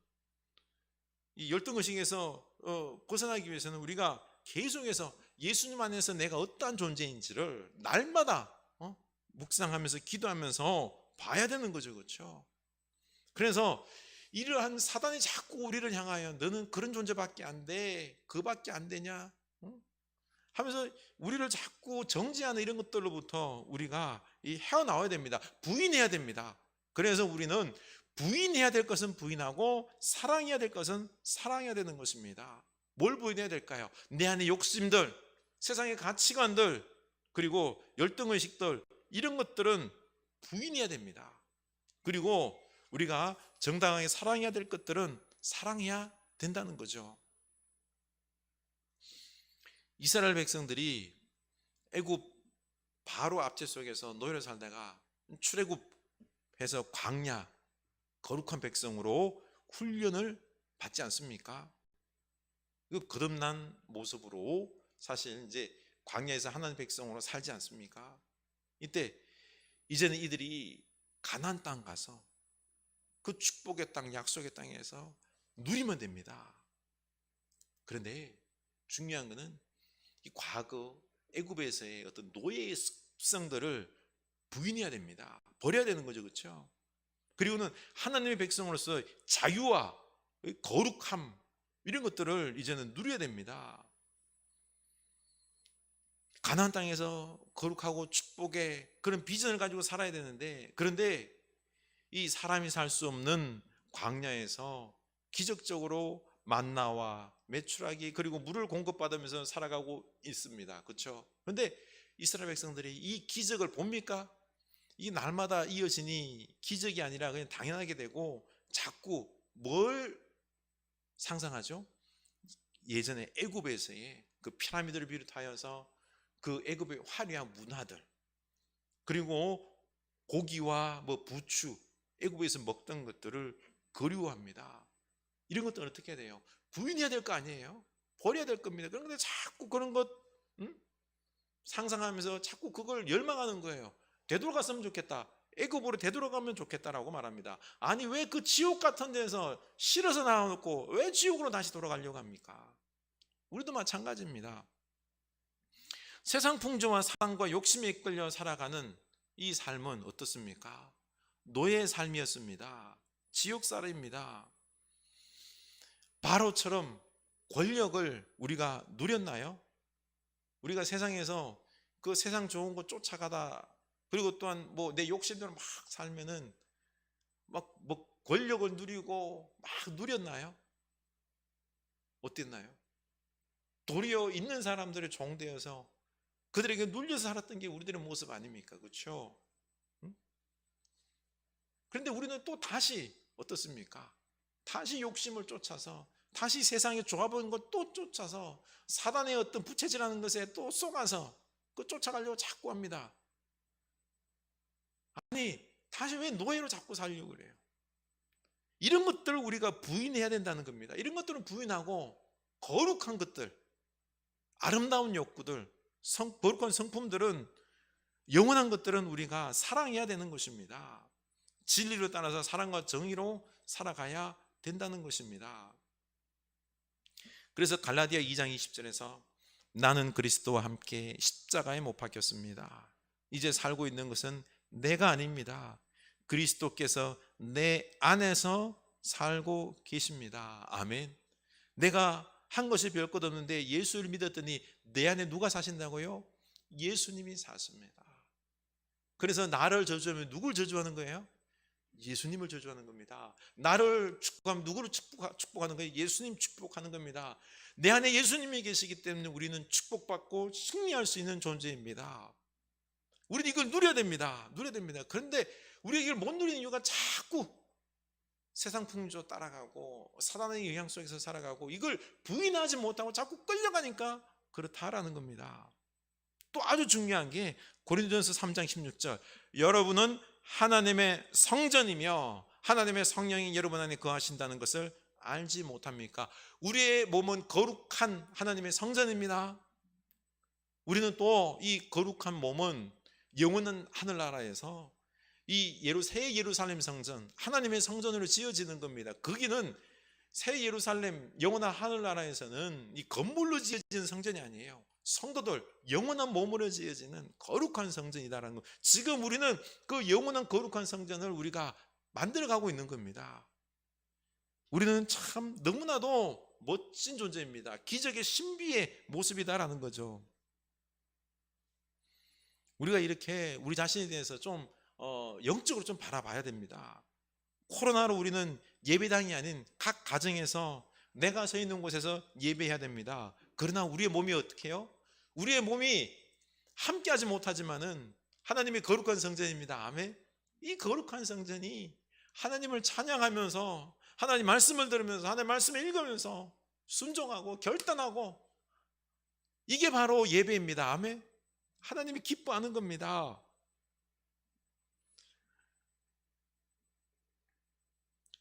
이 열등의식에서 벗어나기 위해서는 우리가 계속해서 예수님 안에서 내가 어떠한 존재인지를 날마다 묵상하면서 기도하면서 봐야 되는 거죠. 그렇죠? 그래서 이러한 사단이 자꾸 우리를 향하여 너는 그런 존재밖에 안 돼, 그밖에 안 되냐 하면서 우리를 자꾸 정죄하는 이런 것들로부터 우리가 헤어나와야 됩니다. 부인해야 됩니다. 그래서 우리는 부인해야 될 것은 부인하고 사랑해야 될 것은 사랑해야 되는 것입니다. 뭘 부인해야 될까요? 내 안의 욕심들, 세상의 가치관들, 그리고 열등의식들, 이런 것들은 부인해야 됩니다. 그리고 우리가 정당하게 사랑해야 될 것들은 사랑해야 된다는 거죠. 이스라엘 백성들이 애굽 바로 압제 속에서 노예로 살다가 출애굽해서 광야, 거룩한 백성으로 훈련을 받지 않습니까? 그 거듭난 모습으로 사실 이제 광야에서 하나님 백성으로 살지 않습니까? 이때 이제는 이들이 가나안 땅 가서 그 축복의 땅, 약속의 땅에서 누리면 됩니다. 그런데 중요한 것은 이 과거 애굽에서의 어떤 노예의 습성들을 부인해야 됩니다. 버려야 되는 거죠. 그렇죠? 그리고는 하나님의 백성으로서 자유와 거룩함, 이런 것들을 이제는 누려야 됩니다. 가나안 땅에서 거룩하고 축복의 그런 비전을 가지고 살아야 되는데, 그런데 이 사람이 살 수 없는 광야에서 기적적으로 만나와 메추라기, 그리고 물을 공급받으면서 살아가고 있습니다. 그렇죠? 그런데 이스라엘 백성들이 이 기적을 봅니까? 이 날마다 이어지니 기적이 아니라 그냥 당연하게 되고 자꾸 뭘 상상하죠? 예전에 애굽에서의 그 피라미드를 비롯하여서 그 애굽의 화려한 문화들, 그리고 고기와 뭐 부추, 애굽에서 먹던 것들을 그리워합니다. 이런 것들은 어떻게 해야 돼요? 부인해야 될 거 아니에요? 버려야 될 겁니다. 그런데 자꾸 그런 것 상상하면서 자꾸 그걸 열망하는 거예요. 되돌아갔으면 좋겠다, 애굽으로 되돌아가면 좋겠다라고 말합니다. 아니, 왜 그 지옥 같은 데서 싫어서 나와놓고 왜 지옥으로 다시 돌아가려고 합니까? 우리도 마찬가지입니다. 세상 풍조와 사랑과 욕심에 이끌려 살아가는 이 삶은 어떻습니까? 노예의 삶이었습니다. 지옥살이입니다. 바로처럼 권력을 우리가 누렸나요? 우리가 세상에서 그 세상 좋은 거 쫓아가다, 그리고 또한 뭐 내 욕심대로 막 살면은 막 뭐 권력을 누리고 막 누렸나요? 어땠나요? 도리어 있는 사람들의 종되어서 그들에게 눌려서 살았던 게 우리들의 모습 아닙니까? 그렇죠? 그런데 우리는 또 다시 어떻습니까? 다시 욕심을 쫓아서, 다시 세상에 좋아 보이는 것 또 쫓아서, 사단의 어떤 부채질하는 것에 또 속아서 그 쫓아가려고 자꾸 합니다. 아니, 다시 왜 노예로 자꾸 살려고 그래요? 이런 것들을 우리가 부인해야 된다는 겁니다. 이런 것들은 부인하고 거룩한 것들, 아름다운 욕구들, 거룩한 성품들은, 영원한 것들은 우리가 사랑해야 되는 것입니다. 진리를 따라서 사랑과 정의로 살아가야 된다는 것입니다. 그래서 갈라디아 2장 20절에서 나는 그리스도와 함께 십자가에 못 박혔습니다. 이제 살고 있는 것은 내가 아닙니다. 그리스도께서 내 안에서 살고 계십니다. 아멘. 내가 한 것이 별 것 없는데 예수를 믿었더니 내 안에 누가 사신다고요? 예수님이 사십니다. 그래서 나를 저주하면 누굴 저주하는 거예요? 예수님을 저주하는 겁니다. 나를 축복하면 누구를 축복하는 거예요? 예수님 축복하는 겁니다. 내 안에 예수님이 계시기 때문에 우리는 축복받고 승리할 수 있는 존재입니다. 우리는 이걸 누려야 됩니다. 누려야 됩니다. 그런데 우리가 이걸 못 누리는 이유가 자꾸 세상 풍조 따라가고 사단의 영향 속에서 살아가고 이걸 부인하지 못하고 자꾸 끌려가니까 그렇다라는 겁니다. 또 아주 중요한 게 고린도전서 3장 16절, 여러분은 하나님의 성전이며 하나님의 성령이 여러분 안에 거하신다는 것을 알지 못합니까? 우리의 몸은 거룩한 하나님의 성전입니다. 우리는 또 이 거룩한 몸은 영원한 하늘나라에서 이 새 예루살렘 성전, 하나님의 성전으로 지어지는 겁니다. 거기는 새 예루살렘 영원한 하늘나라에서는 이 건물로 지어지는 성전이 아니에요. 성도들 영원한 몸으로 지어지는 거룩한 성전이다라는 거. 지금 우리는 그 영원한 거룩한 성전을 우리가 만들어가고 있는 겁니다. 우리는 참 너무나도 멋진 존재입니다. 기적의 신비의 모습이다라는 거죠. 우리가 이렇게 우리 자신에 대해서 좀 영적으로 좀 바라봐야 됩니다. 코로나로 우리는 예배당이 아닌 각 가정에서 내가 서 있는 곳에서 예배해야 됩니다. 그러나 우리의 몸이 어떻게 해요? 우리의 몸이 함께하지 못하지만은 하나님의 거룩한 성전입니다. 아멘. 이 거룩한 성전이 하나님을 찬양하면서 하나님 말씀을 들으면서 하나님 말씀을 읽으면서 순종하고 결단하고, 이게 바로 예배입니다. 아멘. 하나님이 기뻐하는 겁니다.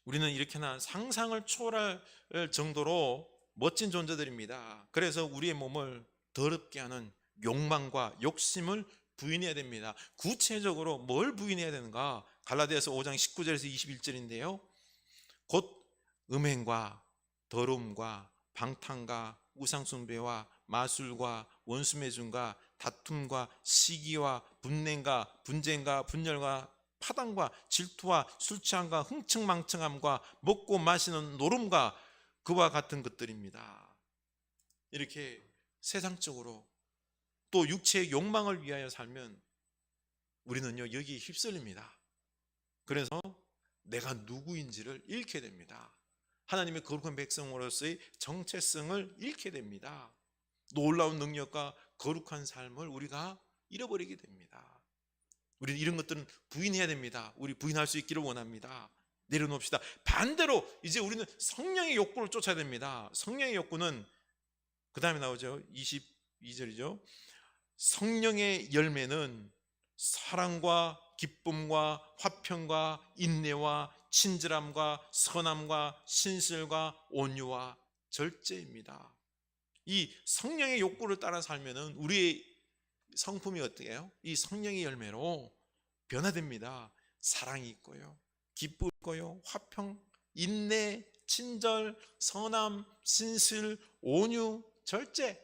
우리는 이렇게나 상상을 초월할 정도로 멋진 존재들입니다. 그래서 우리의 몸을 더럽게 하는 욕망과 욕심을 부인해야 됩니다. 구체적으로 뭘 부인해야 되는가? 갈라디아서 5장 19절에서 21절인데요. 곧 음행과 더러움과 방탕과 우상숭배와 마술과 원수매중과 다툼과 시기와 분냉과 분쟁과 분열과 파당과 질투와 술취함과 흥청망청함과 먹고 마시는 노름과 그와 같은 것들입니다. 이렇게 세상적으로 또 육체의 욕망을 위하여 살면 우리는요 여기에 휩쓸립니다. 그래서 내가 누구인지를 잃게 됩니다. 하나님의 거룩한 백성으로서의 정체성을 잃게 됩니다. 놀라운 능력과 거룩한 삶을 우리가 잃어버리게 됩니다. 우리는 이런 것들은 부인해야 됩니다. 우리 부인할 수 있기를 원합니다. 내려놓읍시다. 반대로 이제 우리는 성령의 욕구를 쫓아야 됩니다. 성령의 욕구는 그 다음에 나오죠. 22절이죠. 성령의 열매는 사랑과 기쁨과 화평과 인내와 친절함과 선함과 신실과 온유와 절제입니다. 이 성령의 욕구를 따라 살면은 우리의 성품이 어떻게 해요? 이 성령의 열매로 변화됩니다. 사랑이 있고요, 기쁨이 있고요, 화평, 인내, 친절, 선함, 신실, 온유, 절제.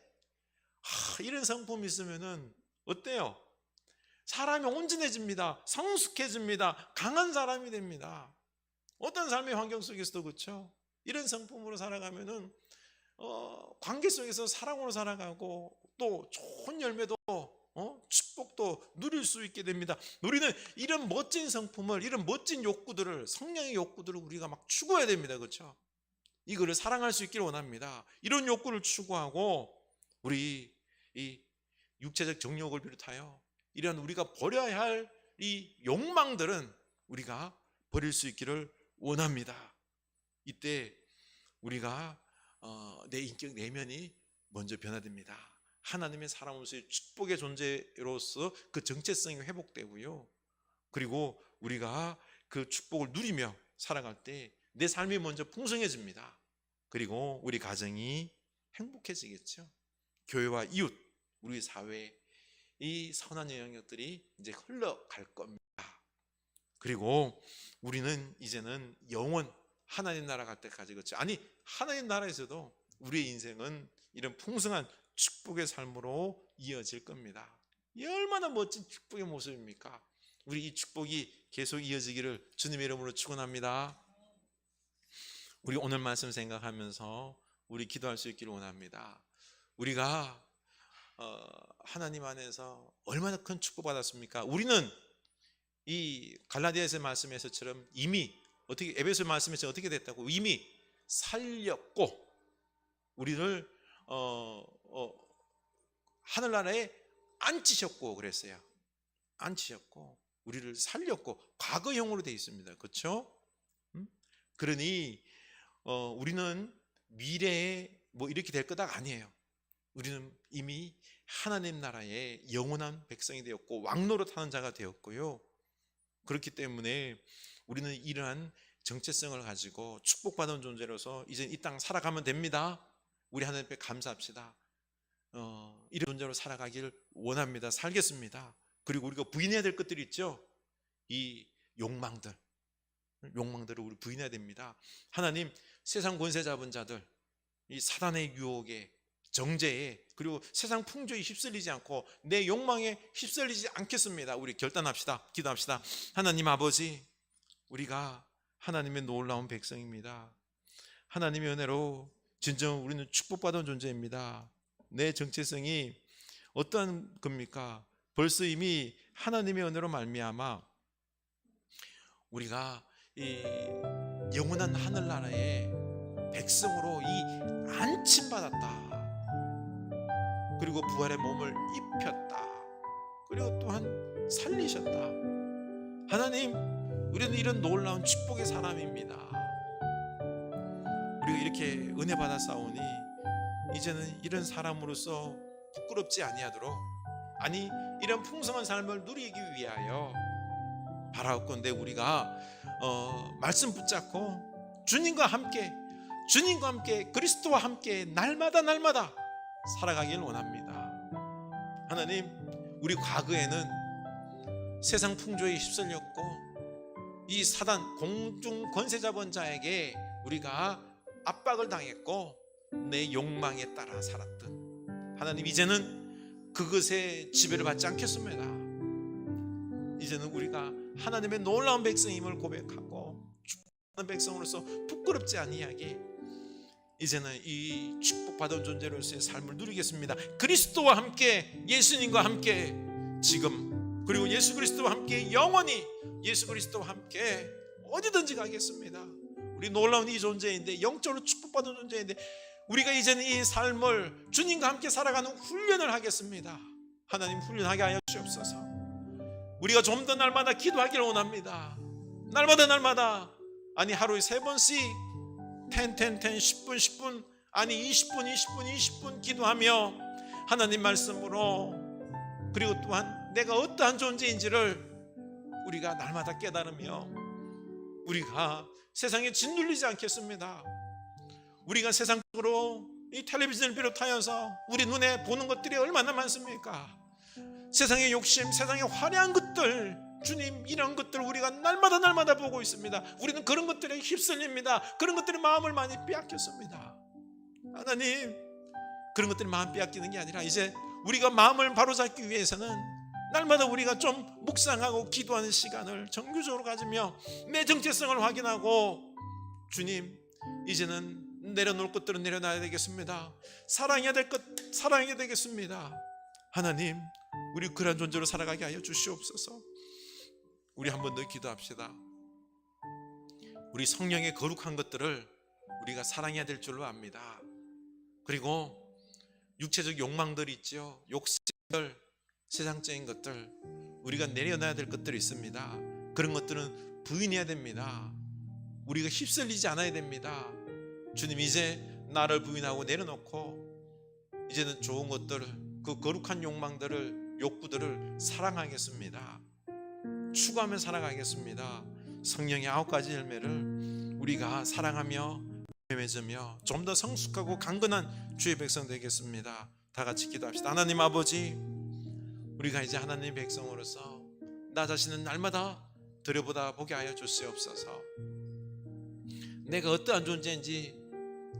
이런 성품이 있으면은 어때요? 사람이 온전해집니다. 성숙해집니다. 강한 사람이 됩니다. 어떤 삶의 환경 속에서도 그렇죠. 이런 성품으로 살아가면은 관계 속에서 사랑으로 살아가고 또 좋은 열매도 축복도 누릴 수 있게 됩니다. 우리는 이런 멋진 성품을, 이런 멋진 욕구들을, 성령의 욕구들을 우리가 막 추구해야 됩니다. 그렇죠? 이거를 사랑할 수 있기를 원합니다. 이런 욕구를 추구하고 우리 이 육체적 정욕을 비롯하여 이런 우리가 버려야 할 이 욕망들은 우리가 버릴 수 있기를 원합니다. 이때 우리가 내 인격 내면이 먼저 변화됩니다. 하나님의 사람으로서의 축복의 존재로서 그 정체성이 회복되고요. 그리고 우리가 그 축복을 누리며 살아갈 때 내 삶이 먼저 풍성해집니다. 그리고 우리 가정이 행복해지겠죠. 교회와 이웃, 우리 사회에 이 선한 영향력들이 이제 흘러갈 겁니다. 그리고 우리는 이제는 영원 하나님 나라 갈 때까지, 그렇죠? 아니, 하나님 나라에서도 우리의 인생은 이런 풍성한 축복의 삶으로 이어질 겁니다. 이 얼마나 멋진 축복의 모습입니까? 우리 이 축복이 계속 이어지기를 주님의 이름으로 축원합니다. 우리 오늘 말씀 생각하면서 우리 기도할 수 있기를 원합니다. 우리가 하나님 안에서 얼마나 큰 축복받았습니까? 우리는 이 갈라디아서 말씀에서처럼 이미 어떻게 에베소 말씀에서 어떻게 됐다고 이미 살렸고 우리를 하늘나라에 앉히셨고 그랬어요. 앉히셨고 우리를 살렸고 과거형으로 되어 있습니다. 그렇죠? 그러니 우리는 미래에 뭐 이렇게 될 거다 아니에요. 우리는 이미 하나님 나라의 영원한 백성이 되었고 왕노릇하는 자가 되었고요. 그렇기 때문에 우리는 이러한 정체성을 가지고 축복받은 존재로서 이제 이 땅 살아가면 됩니다. 우리 하나님께 감사합시다. 이런 존재로 살아가길 원합니다. 살겠습니다. 그리고 우리가 부인해야 될 것들이 있죠. 이 욕망들을 우리 부인해야 됩니다. 하나님, 세상 권세 잡은 자들, 이 사단의 유혹에, 정죄에, 그리고 세상 풍조에 휩쓸리지 않고 내 욕망에 휩쓸리지 않겠습니다. 우리 결단합시다. 기도합시다. 하나님 아버지, 우리가 하나님의 놀라운 백성입니다. 하나님의 은혜로 진정 우리는 축복받은 존재입니다. 내 정체성이 어떠한 겁니까? 벌써 이미 하나님의 은혜로 말미암아 우리가 이 영원한 하늘나라의 백성으로 이 안침받았다. 그리고 부활의 몸을 입혔다. 그리고 또한 살리셨다. 하나님, 우리는 이런 놀라운 축복의 사람입니다. 우리가 이렇게 은혜 받아 싸우니 이제는 이런 사람으로서 부끄럽지 아니하도록, 아니 이런 풍성한 삶을 누리기 위하여 바라옵건대 우리가 말씀 붙잡고 주님과 함께 그리스도와 함께 날마다 살아가길 원합니다. 하나님, 우리 과거에는 세상 풍조에 휩쓸렸고 이 사단 공중 권세자본자에게 우리가 압박을 당했고 내 욕망에 따라 살았던 하나님, 이제는 그것에 지배를 받지 않겠습니다. 이제는 우리가 하나님의 놀라운 백성임을 고백하고 축복받은 백성으로서 부끄럽지 아니하게 이제는 이 축복받은 존재로서의 삶을 누리겠습니다. 그리스도와 함께, 예수님과 함께 지금, 그리고 예수 그리스도와 함께 영원히, 예수 그리스도와 함께 어디든지 가겠습니다. 우리 놀라운 이 존재인데, 영적으로 축복받은 존재인데 우리가 이제는 이 삶을 주님과 함께 살아가는 훈련을 하겠습니다. 하나님, 훈련하게 하여 주옵소서. 우리가 좀 더 날마다 기도하기를 원합니다. 날마다 아니 하루에 3번씩 10분 아니 20분 기도하며 하나님 말씀으로, 그리고 또한 내가 어떠한 존재인지를 우리가 날마다 깨달으며 우리가 세상에 짓눌리지 않겠습니다. 우리가 세상적으로 이 텔레비전을 비롯하여서 우리 눈에 보는 것들이 얼마나 많습니까? 세상의 욕심, 세상의 화려한 것들, 주님, 이런 것들 우리가 날마다 보고 있습니다. 우리는 그런 것들에 휩쓸립니다. 그런 것들이 마음을 많이 빼앗겼습니다. 하나님, 그런 것들이 마음 빼앗기는 게 아니라 이제 우리가 마음을 바로잡기 위해서는 날마다 우리가 좀 묵상하고 기도하는 시간을 정규적으로 가지며 내 정체성을 확인하고, 주님, 이제는 내려놓을 것들은 내려놔야 되겠습니다. 사랑해야 될 것 사랑해야 되겠습니다. 하나님, 우리 그런 존재로 살아가게 하여 주시옵소서. 우리 한 번 더 기도합시다. 우리 성령의 거룩한 것들을 우리가 사랑해야 될 줄로 압니다. 그리고 육체적 욕망들이 있죠. 욕심들, 세상적인 것들, 우리가 내려놔야 될 것들이 있습니다. 그런 것들은 부인해야 됩니다. 우리가 휩쓸리지 않아야 됩니다. 주님, 이제 나를 부인하고 내려놓고 이제는 좋은 것들을, 그 거룩한 욕망들을, 욕구들을 사랑하겠습니다. 추구하며 살아가겠습니다. 성령의 9가지 열매를 우리가 사랑하며 맺으며 좀 더 성숙하고 강건한 주의 백성 되겠습니다. 다 같이 기도합시다. 하나님 아버지, 우리가 이제 하나님의 백성으로서 나 자신은 날마다 들여다보게 하여 주시옵소서. 내가 어떠한 존재인지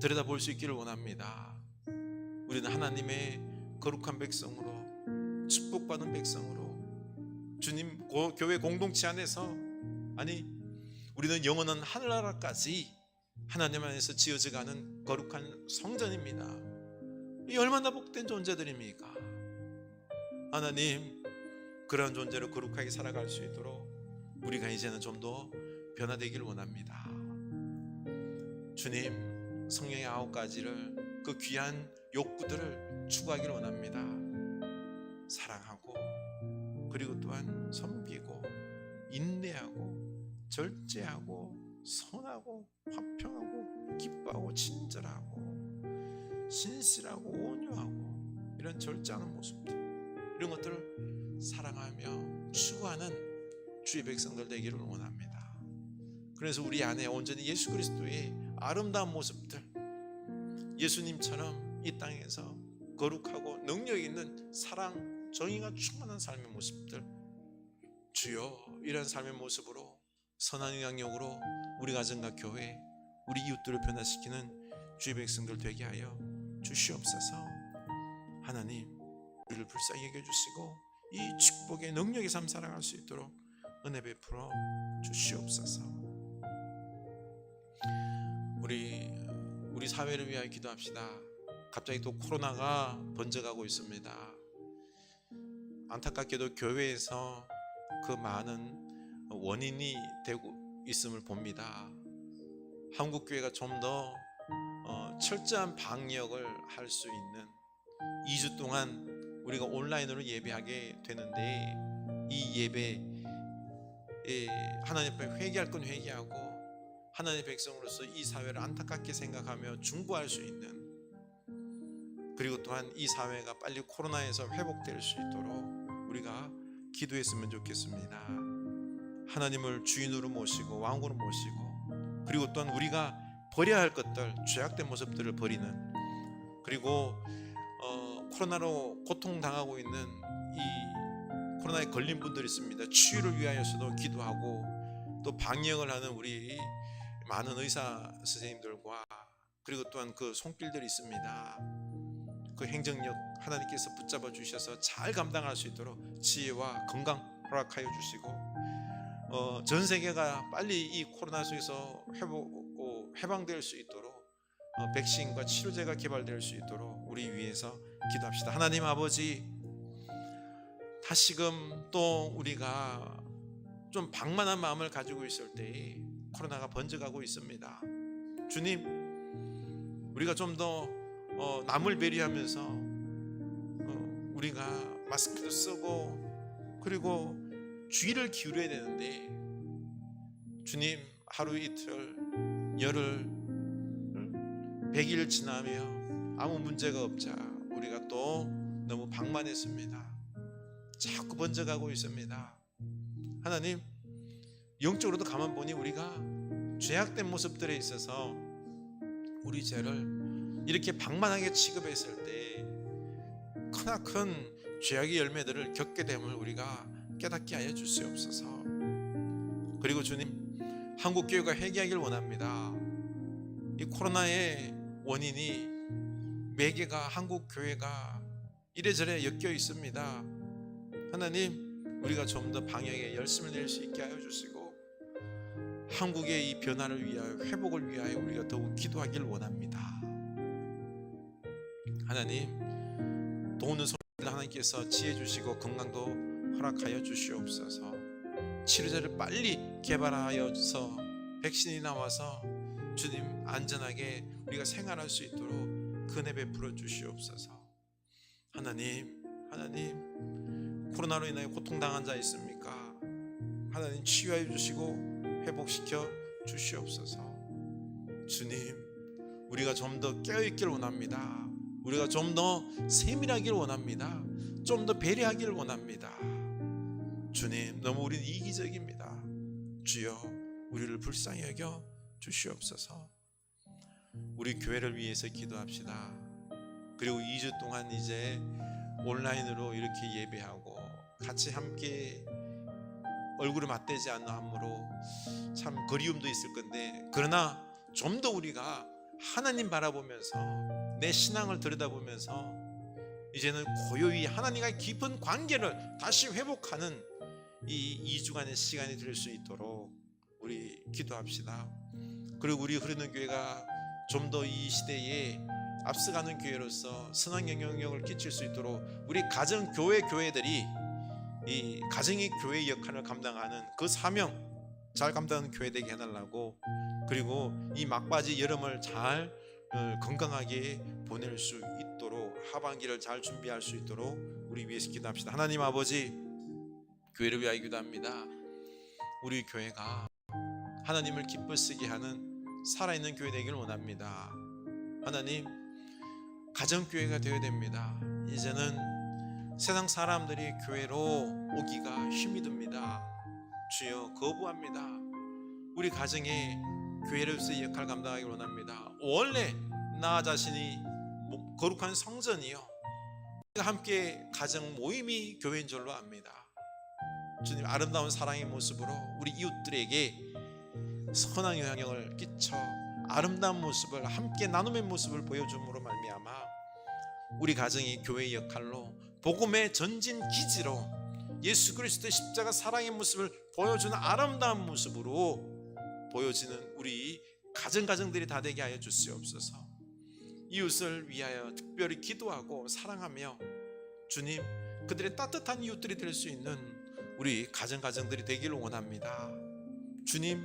들여다볼 수 있기를 원합니다. 우리는 하나님의 거룩한 백성으로, 축복받은 백성으로, 주님 교회 공동체 안에서, 아니 우리는 영원한 하늘나라까지 하나님 안에서 지어져가는 거룩한 성전입니다. 이 얼마나 복된 존재들입니까? 하나님, 그런 존재로 거룩하게 살아갈 수 있도록 우리가 이제는 좀 더 변화되길 원합니다. 주님, 성령의 9가지를, 그 귀한 욕구들을 추구하길 원합니다. 사랑하고, 그리고 또한 섬기고, 인내하고, 절제하고, 선하고, 화평하고, 기뻐하고, 친절하고, 신실하고, 온유하고, 이런 절제하는 모습들, 이런 것들을 사랑하며 추구하는 주의 백성들 되기를 원합니다. 그래서 우리 안에 온전히 예수 그리스도의 아름다운 모습들, 예수님처럼 이 땅에서 거룩하고 능력 있는 사랑, 정의가 충만한 삶의 모습들, 주여, 이런 삶의 모습으로 선한 영향력으로 우리 가정과 교회, 우리 이웃들을 변화시키는 주의 백성들 되게 하여 주시옵소서. 하나님, 우리를 불쌍히 여겨주시고 이 축복의 능력의 삶 살아갈 수 있도록 은혜 베풀어 주시옵소서. 우리 사회를 위하여 기도합시다. 갑자기 또 코로나가 번져가고 있습니다. 안타깝게도 교회에서 그 많은 원인이 되고 있음을 봅니다. 한국교회가 좀 더 철저한 방역을 할 수 있는 2주 동안 우리가 온라인으로 예배하게 되는데, 이 예배에 하나님 앞에 회개할 건 회개하고 하나님의 백성으로서 이 사회를 안타깝게 생각하며 중보할 수 있는, 그리고 또한 이 사회가 빨리 코로나에서 회복될 수 있도록 우리가 기도했으면 좋겠습니다. 하나님을 주인으로 모시고 왕으로 모시고, 그리고 또한 우리가 버려야 할 것들, 죄악된 모습들을 버리는, 그리고 코로나로 고통당하고 있는 이 코로나에 걸린 분들이 있습니다. 치유를 위하여서도 기도하고, 또 방역을 하는 우리 많은 의사 선생님들과, 그리고 또한 그 손길들이 있습니다. 그 행정력 하나님께서 붙잡아 주셔서 잘 감당할 수 있도록 지혜와 건강 허락하여 주시고, 전 세계가 빨리 이 코로나 속에서 해방될 수 있도록 백신과 치료제가 개발될 수 있도록 우리 위해서 기도합시다. 하나님 아버지, 다시금 또 우리가 좀 방만한 마음을 가지고 있을 때 코로나가 번져가고 있습니다. 주님, 우리가 좀 더 남을 배려하면서 우리가 마스크도 쓰고 그리고 주의를 기울여야 되는데, 주님, 하루 이틀, 열흘, 100일 지나며 아무 문제가 없자 우리가 또 너무 방만했습니다. 자꾸 번져가고 있습니다. 하나님, 영적으로도 가만 보니 우리가 죄악된 모습들에 있어서 우리 죄를 이렇게 방만하게 취급했을 때 크나큰 죄악의 열매들을 겪게 됨을 우리가 깨닫게 하여 주시옵소서. 그리고 주님, 한국교회가 회개하길 원합니다. 이 코로나의 원인이 매개가 한국교회가 이래저래 엮여 있습니다. 하나님, 우리가 좀 더 방역에 열심을 낼 수 있게 하여 주시고, 한국의 이 변화를 위하여, 회복을 위하여 우리가 더욱 기도하길 원합니다. 하나님, 도우는 손길 하나님께서 지혜 주시고 건강도 허락하여 주시옵소서. 치료제를 빨리 개발하여서 백신이 나와서 주님, 안전하게 우리가 생활할 수 있도록 은혜 베풀어 주시옵소서. 하나님, 코로나로 인하여 고통당한 자 있습니까? 하나님, 치유하여 주시고 회복시켜 주시옵소서. 주님, 우리가 좀 더 깨어있길 원합니다. 우리가 좀 더 세밀하길 원합니다. 좀 더 배려하길 원합니다. 주님, 너무 우리는 이기적입니다. 주여, 우리를 불쌍히 여겨 주시옵소서. 우리 교회를 위해서 기도합시다. 그리고 2주 동안 이제 온라인으로 이렇게 예배하고 같이 함께 얼굴을 맞대지 않는 함으로 참 그리움도 있을 건데, 그러나 좀 더 우리가 하나님 바라보면서 내 신앙을 들여다보면서 이제는 고요히 하나님과의 깊은 관계를 다시 회복하는 이 2주간의 시간이 될 수 있도록 우리 기도합시다. 그리고 우리 흐르는 교회가 좀 더 이 시대에 앞서가는 교회로서 선한 영향력을 끼칠 수 있도록 우리 가정 교회들이 이 가정이 교회의 역할을 감당하는 그 사명 잘 감당하는 교회 되게 해달라고, 그리고 이 막바지 여름을 잘 건강하게 보낼 수 있도록, 하반기를 잘 준비할 수 있도록 우리 위해서 기도합시다. 하나님 아버지, 교회를 위하여 기도합니다. 우리 교회가 하나님을 기쁘시게 하는 살아있는 교회 되기를 원합니다. 하나님, 가정교회가 되어야 됩니다. 이제는 세상 사람들이 교회로 오기가 힘이 듭니다. 주여, 거부합니다. 우리 가정에 교회로서의 역할 감당하기 원합니다. 원래 나 자신이 거룩한 성전이요, 함께 가정 모임이 교회인 줄로 압니다. 주님, 아름다운 사랑의 모습으로 우리 이웃들에게 선한 영향을 끼쳐 아름다운 모습을, 함께 나눔의 모습을 보여줌으로 말미암아 우리 가정이 교회의 역할로 복음의 전진 기지로 예수 그리스도의 십자가 사랑의 모습을 보여주는 아름다운 모습으로 보여지는 우리 가정들이 다 되게 하여 주시옵소서. 이웃을 위하여 특별히 기도하고 사랑하며 주님, 그들의 따뜻한 이웃들이 될 수 있는 우리 가정들이 되기를 원합니다. 주님,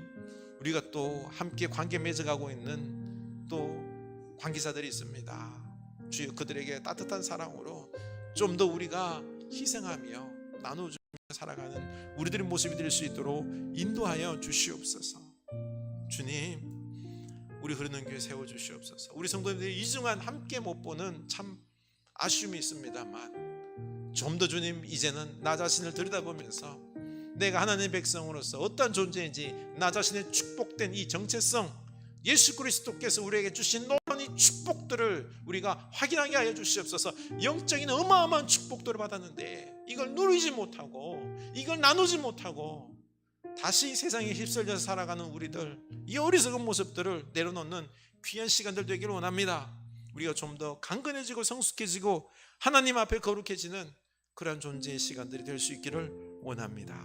우리가 또 함께 관계 맺어가고 있는 또 관계자들이 있습니다. 주여, 그들에게 따뜻한 사랑으로 좀 더 우리가 희생하며 나눠주며 살아가는 우리들의 모습이 될 수 있도록 인도하여 주시옵소서. 주님, 우리 흐르는 교회 세워주시옵소서. 우리 성도님들이 이중한 함께 못 보는 참 아쉬움이 있습니다만, 좀 더 주님, 이제는 나 자신을 들여다보면서 내가 하나님의 백성으로서 어떠한 존재인지, 나 자신의 축복된 이 정체성, 예수 그리스도께서 우리에게 주신 놀라운 이 축복들을 우리가 확인하게 하여 주시옵소서. 영적인 어마어마한 축복들을 받았는데 이걸 누리지 못하고, 이걸 나누지 못하고 다시 세상에 휩쓸려서 살아가는 우리들, 이 어리석은 모습들을 내려놓는 귀한 시간들 되기를 원합니다. 우리가 좀 더 강건해지고 성숙해지고 하나님 앞에 거룩해지는 그러한 존재의 시간들이 될 수 있기를 원합니다.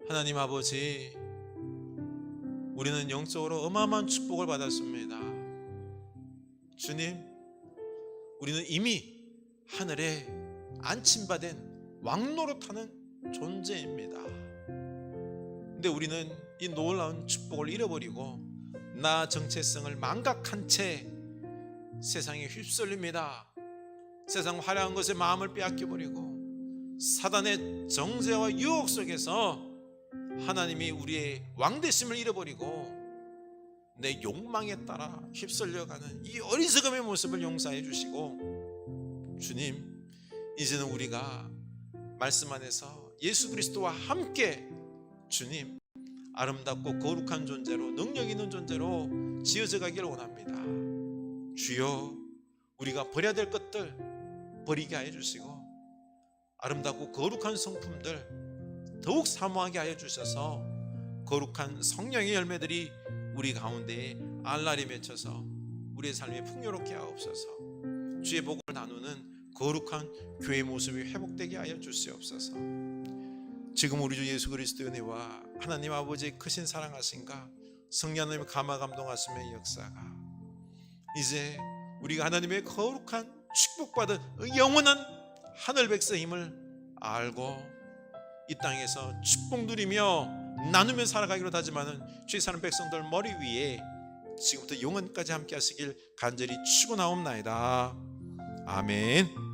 하나님 아버지, 우리는 영적으로 어마어마한 축복을 받았습니다. 주님, 우리는 이미 하늘에 안침받은 왕노릇하는 존재입니다. 근데 우리는 이 놀라운 축복을 잃어버리고 나 정체성을 망각한 채 세상에 휩쓸립니다. 세상 화려한 것에 마음을 빼앗겨버리고 사단의 정죄와 유혹 속에서 하나님이 우리의 왕되심을 잃어버리고 내 욕망에 따라 휩쓸려가는 이 어리석음의 모습을 용서해 주시고, 주님, 이제는 우리가 말씀 안에서 예수 그리스도와 함께 주님, 아름답고 거룩한 존재로, 능력 있는 존재로 지어져 가기를 원합니다. 주여, 우리가 버려야 될 것들 버리게 하여 주시고 아름답고 거룩한 성품들 더욱 사모하게 하여 주셔서 거룩한 성령의 열매들이 우리 가운데에 알날이 맺혀서 우리의 삶이 풍요롭게 하옵소서. 주의 복을 나누는 거룩한 교회의 모습이 회복되게 하여 주시옵소서. 지금 우리 주 예수 그리스도의 은혜와 하나님 아버지의 크신 사랑하심과 성령 하나님의 감화 감동하심의 역사가 이제 우리가 하나님의 거룩한 축복받은 영원한 하늘 백성임을 알고 이 땅에서 축복 누리며 나누며 살아가기로 다짐하는 주의 사는 백성들 머리 위에 지금부터 영원까지 함께 하시길 간절히 축원하옵나이다. 아멘.